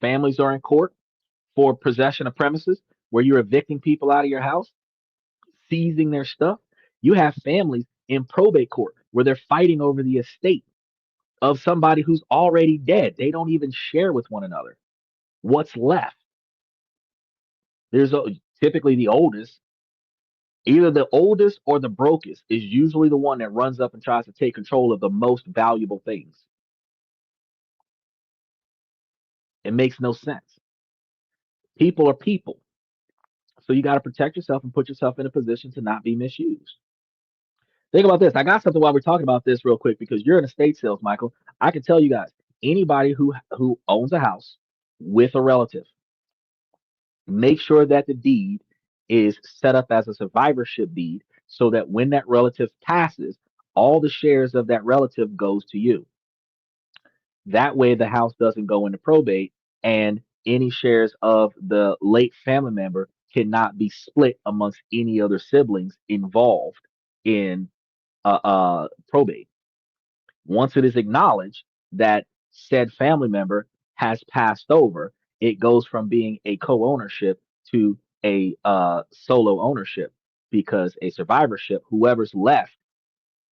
Families are in court for possession of premises where you're evicting people out of your house, seizing their stuff. You have families in probate court where they're fighting over the estate of somebody who's already dead. They don't even share with one another what's left. There's typically the oldest, either the oldest or the brokest is usually the one that runs up and tries to take control of the most valuable things. It makes no sense. People are people. So you got to protect yourself and put yourself in a position to not be misused. Think about this. I got something while we're talking about this real quick because you're in estate sales, Michael. I can tell you guys, anybody who owns a house with a relative, make sure that the deed is set up as a survivorship deed so that when that relative passes, all the shares of that relative goes to you. That way the house doesn't go into probate and any shares of the late family member cannot be split amongst any other siblings involved in probate. Once it is acknowledged that said family member has passed over, it goes from being a co-ownership to a solo ownership because a survivorship, whoever's left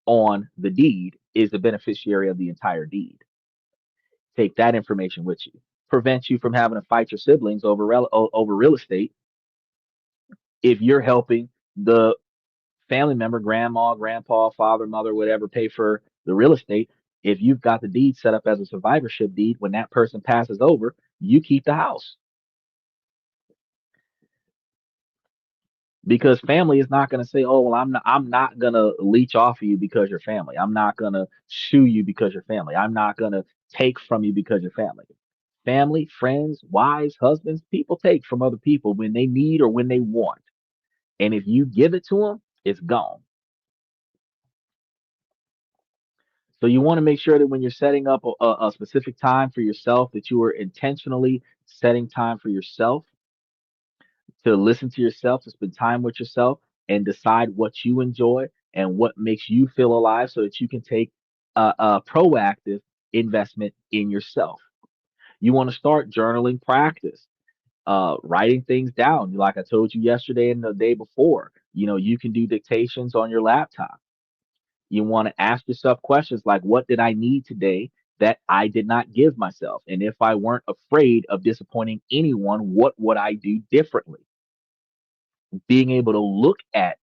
on the deed, is the beneficiary of the entire deed. Take that information with you. Prevent you from having to fight your siblings over over real estate if you're helping the family member, grandma, grandpa, father, mother, whatever, pay for the real estate. If you've got the deed set up as a survivorship deed, when that person passes over, you keep the house because family is not going to say, "Oh, well, I'm not going to leech off of you because you're family. I'm not going to sue you because you're family. I'm not going to take from you because you're family." Family, friends, wives, husbands, people take from other people when they need or when they want. And if you give it to them, it's gone. So you want to make sure that when you're setting up a specific time for yourself, that you are intentionally setting time for yourself to listen to yourself, to spend time with yourself, and decide what you enjoy and what makes you feel alive, so that you can take a proactive investment in yourself. You want to start journaling practice, writing things down. Like I told you yesterday and the day before, you can do dictations on your laptop. You want to ask yourself questions like, what did I need today that I did not give myself? And if I weren't afraid of disappointing anyone, what would I do differently? Being able to look at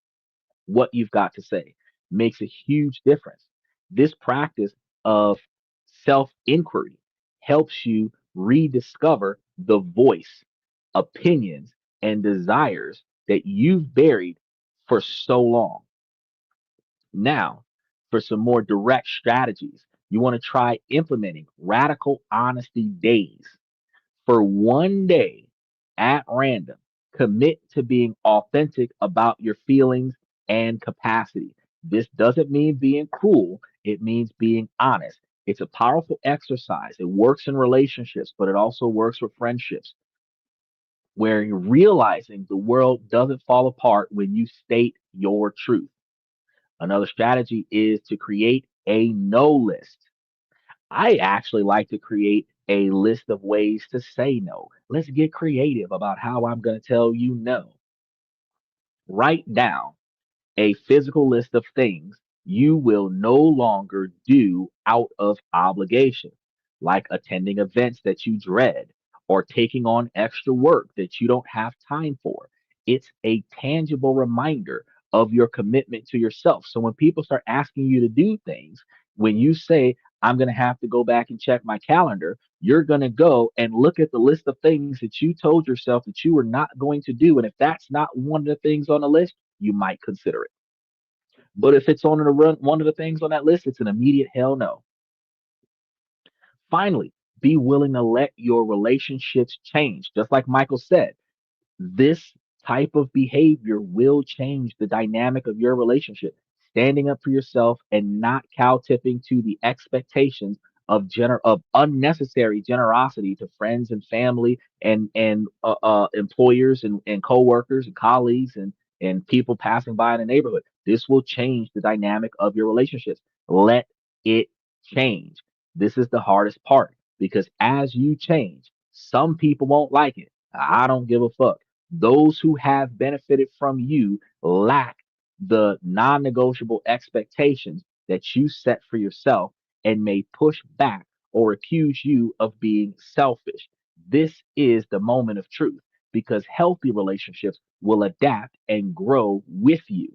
what you've got to say makes a huge difference. This practice of self inquiry helps you rediscover the voice, opinions, and desires that you've buried for so long. Now, for some more direct strategies, you want to try implementing radical honesty days. For one day at random, commit to being authentic about your feelings and capacity. This doesn't mean being cruel, it means being honest. It's a powerful exercise. It works in relationships, but it also works with friendships, where you're realizing the world doesn't fall apart when you state your truth. Another strategy is to create a no list. I actually like to create a list of ways to say no. Let's get creative about how I'm going to tell you no. Write down a physical list of things you will no longer do out of obligation, like attending events that you dread or taking on extra work that you don't have time for. It's a tangible reminder of your commitment to yourself. So when people start asking you to do things, when you say, I'm going to have to go back and check my calendar, you're going to go and look at the list of things that you told yourself that you were not going to do. And if that's not one of the things on the list, you might consider it. But if it's on the run, one of the things on that list, it's an immediate hell no. Finally, be willing to let your relationships change. Just like Michael said, this type of behavior will change the dynamic of your relationship. Standing up for yourself and not cow tipping to the expectations of unnecessary generosity to friends and family and employers and coworkers and colleagues and people passing by in the neighborhood. This will change the dynamic of your relationships. Let it change. This is the hardest part because as you change, some people won't like it. I don't give a fuck. Those who have benefited from you lack the non negotiable expectations that you set for yourself and may push back or accuse you of being selfish. This is the moment of truth because healthy relationships will adapt and grow with you.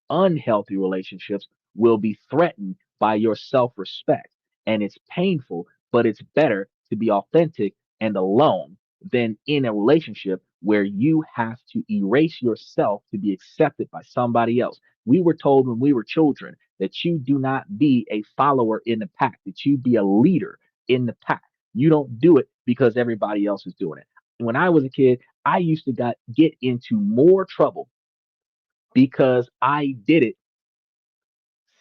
Unhealthy relationships will be threatened by your self respect. And it's painful, but it's better to be authentic and alone than in a relationship where you have to erase yourself to be accepted by somebody else. We were told when we were children that you do not be a follower in the pack, that you be a leader in the pack. You don't do it because everybody else is doing it. When I was a kid, I used to get into more trouble because I did it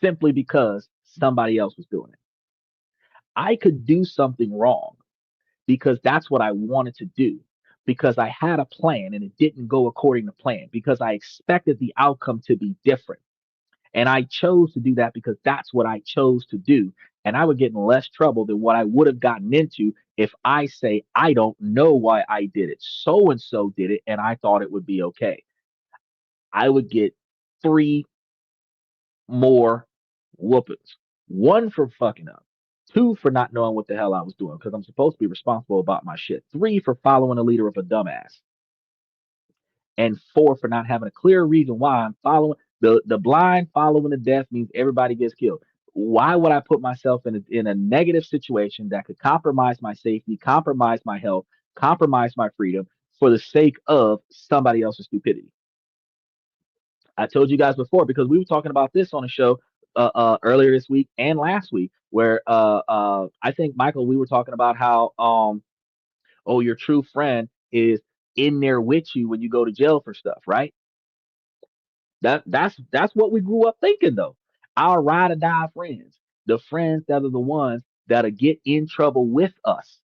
simply because somebody else was doing it. I could do something wrong because that's what I wanted to do, because I had a plan and it didn't go according to plan, because I expected the outcome to be different. And I chose to do that because that's what I chose to do. And I would get in less trouble than what I would have gotten into if I say, I don't know why I did it. So and so did it, and I thought it would be okay. I would get three more whoopings. One for fucking up. Two for not knowing what the hell I was doing because I'm supposed to be responsible about my shit. Three for following the leader of a dumbass. And four for not having a clear reason why I'm following. The blind following the deaf means everybody gets killed. Why would I put myself in a negative situation that could compromise my safety, compromise my health, compromise my freedom for the sake of somebody else's stupidity? I told you guys before because we were talking about this on a show earlier this week and last week, where I think Michael, we were talking about how oh, your true friend is in there with you when you go to jail for stuff, right? That's what we grew up thinking though. Our ride or die friends, the friends that are the ones that'll get in trouble with us,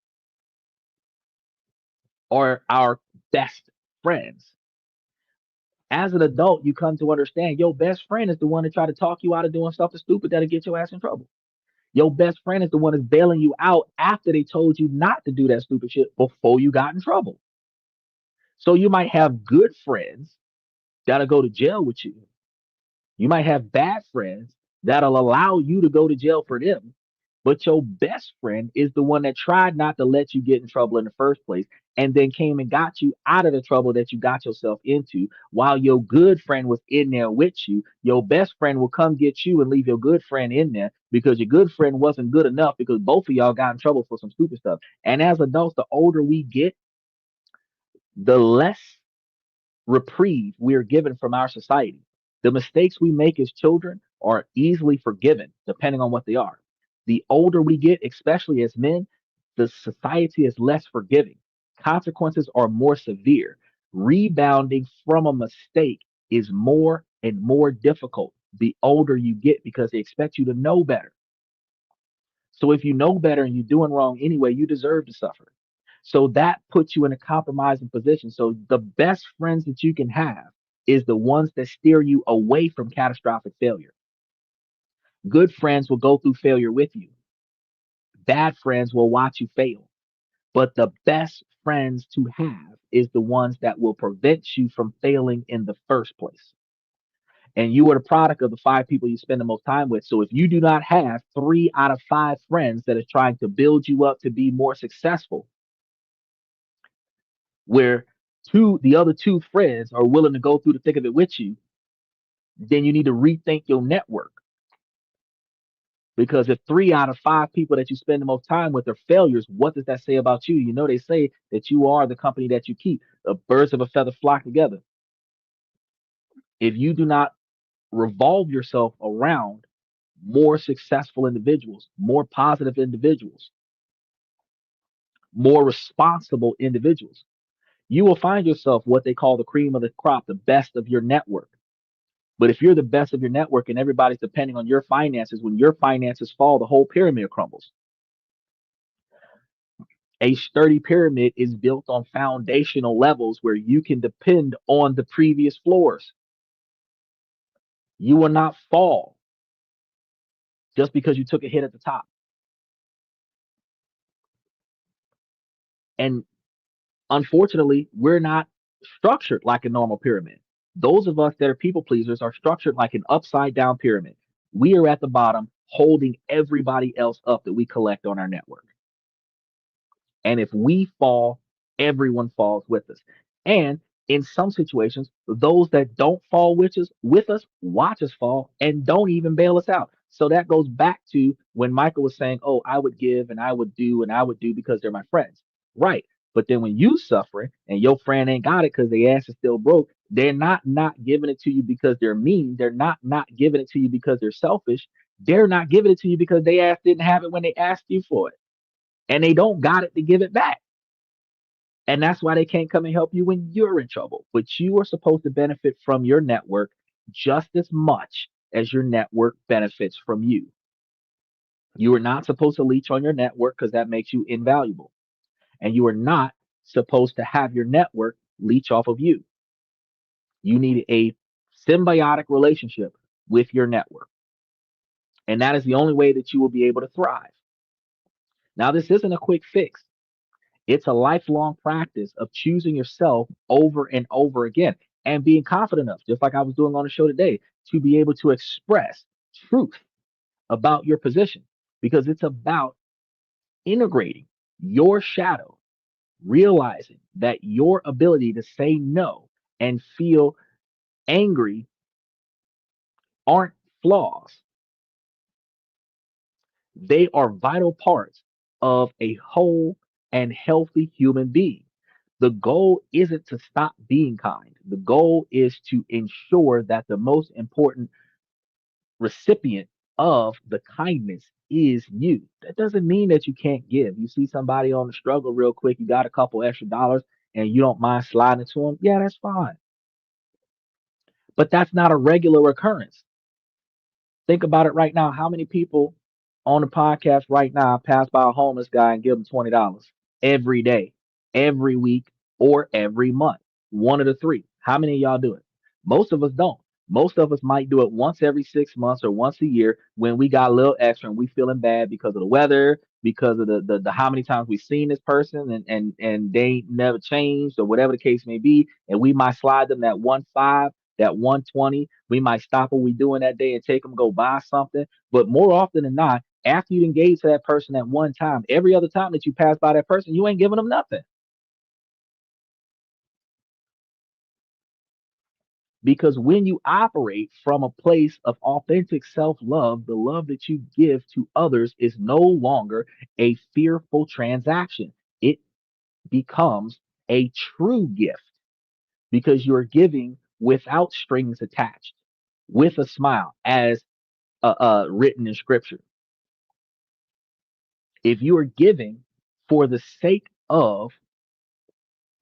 are our best friends. As an adult, you come to understand your best friend is the one that try to talk you out of doing something stupid that'll get your ass in trouble. Your best friend is the one that's bailing you out after they told you not to do that stupid shit before you got in trouble. So you might have good friends that'll go to jail with you. You might have bad friends that'll allow you to go to jail for them. But your best friend is the one that tried not to let you get in trouble in the first place and then came and got you out of the trouble that you got yourself into while your good friend was in there with you. Your best friend will come get you and leave your good friend in there because your good friend wasn't good enough because both of y'all got in trouble for some stupid stuff. And as adults, the older we get, the less reprieve we are given from our society. The mistakes we make as children are easily forgiven, depending on what they are. The older we get, especially as men, the society is less forgiving. Consequences are more severe. Rebounding from a mistake is more and more difficult the older you get because they expect you to know better. So if you know better and you're doing wrong anyway, you deserve to suffer. So that puts you in a compromising position. So the best friends that you can have is the ones that steer you away from catastrophic failure. Good friends will go through failure with you. Bad friends will watch you fail. But the best friends to have is the ones that will prevent you from failing in the first place. And you are the product of the five people you spend the most time with. So if you do not have three out of five friends that is trying to build you up to be more successful, where the other two friends are willing to go through the thick of it with you, then you need to rethink your network. Because if three out of five people that you spend the most time with are failures, what does that say about you? You know, they say that you are the company that you keep. The birds of a feather flock together. If you do not revolve yourself around more successful individuals, more positive individuals, more responsible individuals. You will find yourself what they call the cream of the crop, the best of your network. But if you're the best of your network and everybody's depending on your finances, when your finances fall, the whole pyramid crumbles. A sturdy pyramid is built on foundational levels where you can depend on the previous floors. You will not fall just because you took a hit at the top. And unfortunately, we're not structured like a normal pyramid. Those of us that are people pleasers are structured like an upside down pyramid. We are at the bottom holding everybody else up that we collect on our network. And if we fall, everyone falls with us. And in some situations, those that don't fall with us watch us fall and don't even bail us out. So that goes back to when Michael was saying, "Oh, I would give and I would do and I would do because they're my friends." Right. But then when you suffering and your friend ain't got it because their ass is still broke, they're not giving it to you because they're mean. They're not giving it to you because they're selfish. They're not giving it to you because they ass didn't have it when they asked you for it, and they don't got it to give it back. And that's why they can't come and help you when you're in trouble. But you are supposed to benefit from your network just as much as your network benefits from you. You are not supposed to leech on your network because that makes you invaluable. And you are not supposed to have your network leech off of you. You need a symbiotic relationship with your network. And that is the only way that you will be able to thrive. Now, this isn't a quick fix. It's a lifelong practice of choosing yourself over and over again and being confident enough, just like I was doing on the show today, to be able to express truth about your position because it's about integrating your shadow, realizing that your ability to say no and feel angry aren't flaws. They are vital parts of a whole and healthy human being. The goal isn't to stop being kind. The goal is to ensure that the most important recipient of the kindness is you. That doesn't mean that you can't give. You see somebody on the struggle real quick, you got a couple extra dollars and you don't mind sliding it to them. Yeah, that's fine. But that's not a regular occurrence. Think about it right now. How many people on the podcast right now pass by a homeless guy and give him $20 every day, every week, or every month? One of the three. How many of y'all do it? Most of us don't. Most of us might do it once every 6 months or once a year when we got a little extra and we feeling bad because of the weather, because of the how many times we've seen this person and they never changed or whatever the case may be, and we might slide them that 1 5, that 120. We might stop what we doing that day and take them go buy something. But more often than not, after you engage to that person at one time, every other time that you pass by that person, you ain't giving them nothing. Because when you operate from a place of authentic self love, the love that you give to others is no longer a fearful transaction. It becomes a true gift because you're giving without strings attached, with a smile, as written in scripture. If you are giving for the sake of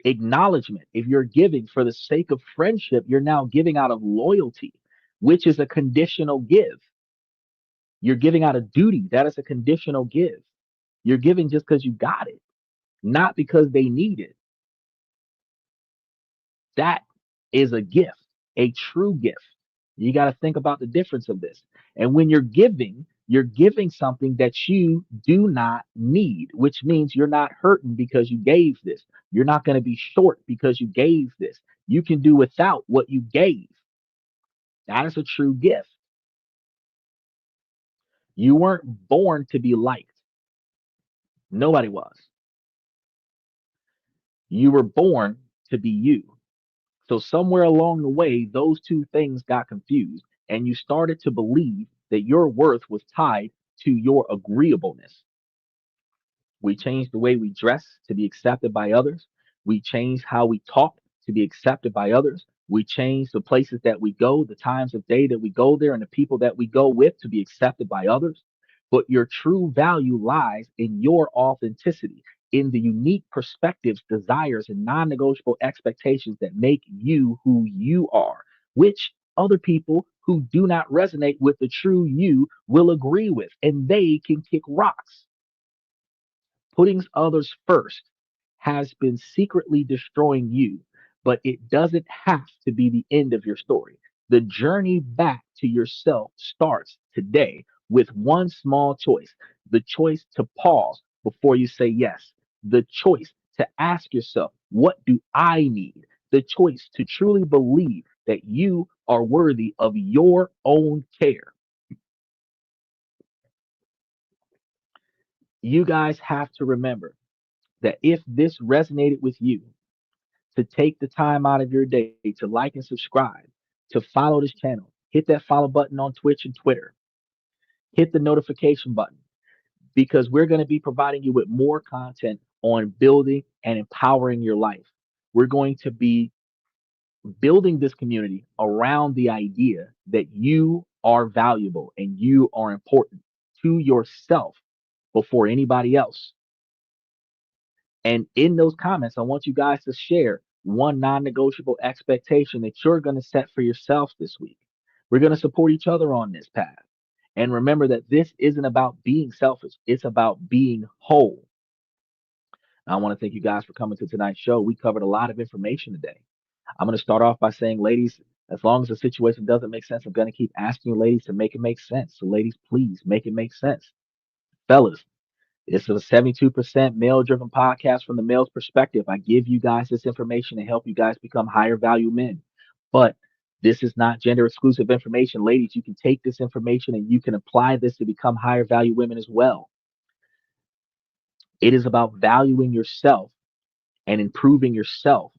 acknowledgement, if you're giving for the sake of friendship, you're now giving out of loyalty, which is a conditional give. You're giving out of duty. That is a conditional give. You're giving just because you got it, not because they need it. That is a gift, a true gift. You got to think about the difference of this. And when you're giving something that you do not need, which means you're not hurting because you gave this. You're not going to be short because you gave this. You can do without what you gave. That is a true gift. You weren't born to be liked. Nobody was. You were born to be you. So somewhere along the way, those two things got confused, and you started to believe that your worth was tied to your agreeableness. We changed the way we dress to be accepted by others. We changed how we talk to be accepted by others. We change the places that we go, the times of day that we go there, and the people that we go with to be accepted by others. But your true value lies in your authenticity, in the unique perspectives, desires, and non negotiable expectations that make you who you are, which other people who do not resonate with the true you will agree with, and they can kick rocks. Putting others first has been secretly destroying you, but it doesn't have to be the end of your story. The journey back to yourself starts today with one small choice, the choice to pause before you say yes, the choice to ask yourself, what do I need? The choice to truly believe that you are worthy of your own care. You guys have to remember that if this resonated with you, to take the time out of your day to like and subscribe, to follow this channel, hit that follow button on Twitch and Twitter, hit the notification button, because we're going to be providing you with more content on building and empowering your life. We're going to be building this community around the idea that you are valuable and you are important to yourself before anybody else. And in those comments, I want you guys to share one non negotiable expectation that you're going to set for yourself this week. We're going to support each other on this path. And remember that this isn't about being selfish, it's about being whole. I want to thank you guys for coming to tonight's show. We covered a lot of information today. I'm going to start off by saying, ladies, as long as the situation doesn't make sense, I'm going to keep asking you, ladies, to make it make sense. So, ladies, please make it make sense. Fellas, it's a 72% male driven podcast from the male's perspective. I give you guys this information to help you guys become higher value men. But this is not gender exclusive information. Ladies, you can take this information and you can apply this to become higher value women as well. It is about valuing yourself and improving yourself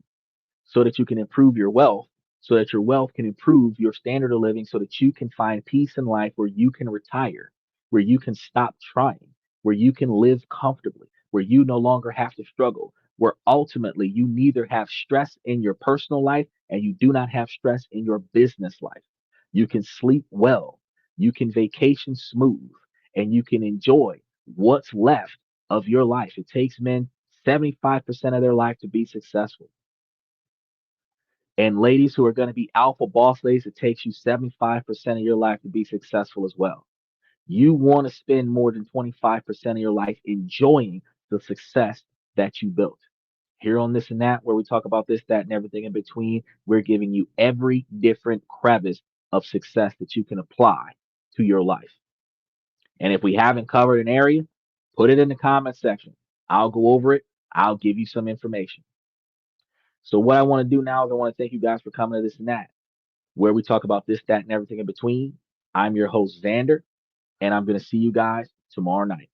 so that you can improve your wealth, so that your wealth can improve your standard of living, so that you can find peace in life where you can retire, where you can stop trying, where you can live comfortably, where you no longer have to struggle, where ultimately you neither have stress in your personal life and you do not have stress in your business life. You can sleep well, you can vacation smooth, and you can enjoy what's left of your life. It takes men 75% of their life to be successful. And ladies who are going to be alpha boss ladies, it takes you 75% of your life to be successful as well. You want to spend more than 25% of your life enjoying the success that you built. Here on This and That, where we talk about this, that, and everything in between, we're giving you every different crevice of success that you can apply to your life. And if we haven't covered an area, put it in the comment section. I'll go over it. I'll give you some information. So what I want to do now is I want to thank you guys for coming to This and That, where we talk about this, that, and everything in between. I'm your host, Xander, and I'm going to see you guys tomorrow night.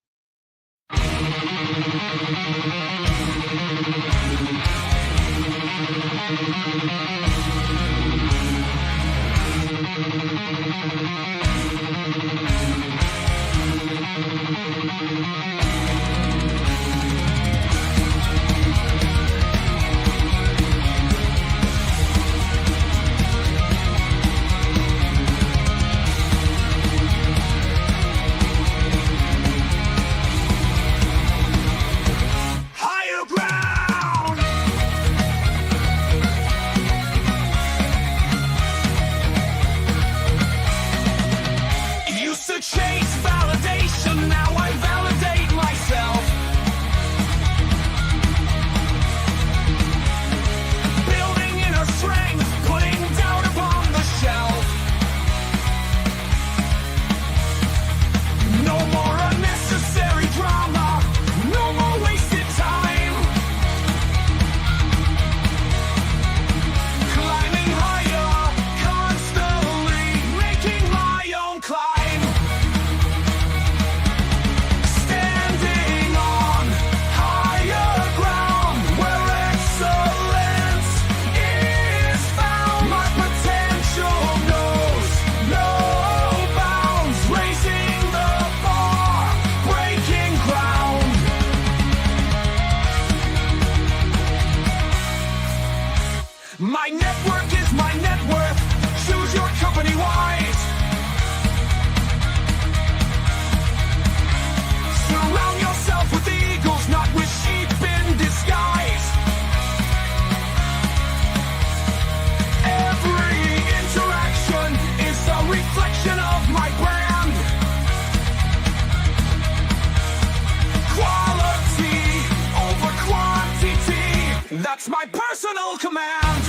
That's my personal command.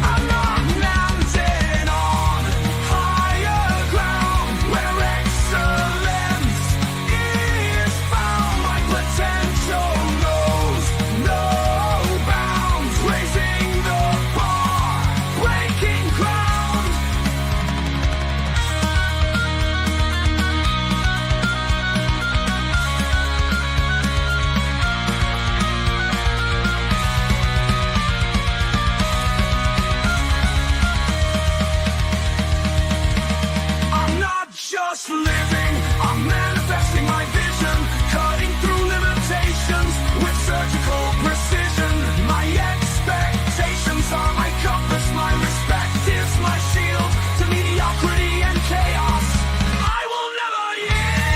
I'm not mounted on higher ground where excellence is found. My potential knows no bounds, raising the bar, breaking ground. Just living, I'm manifesting my vision, cutting through limitations with surgical precision. My expectations are my compass, my respect is my shield to mediocrity and chaos. I will never yield.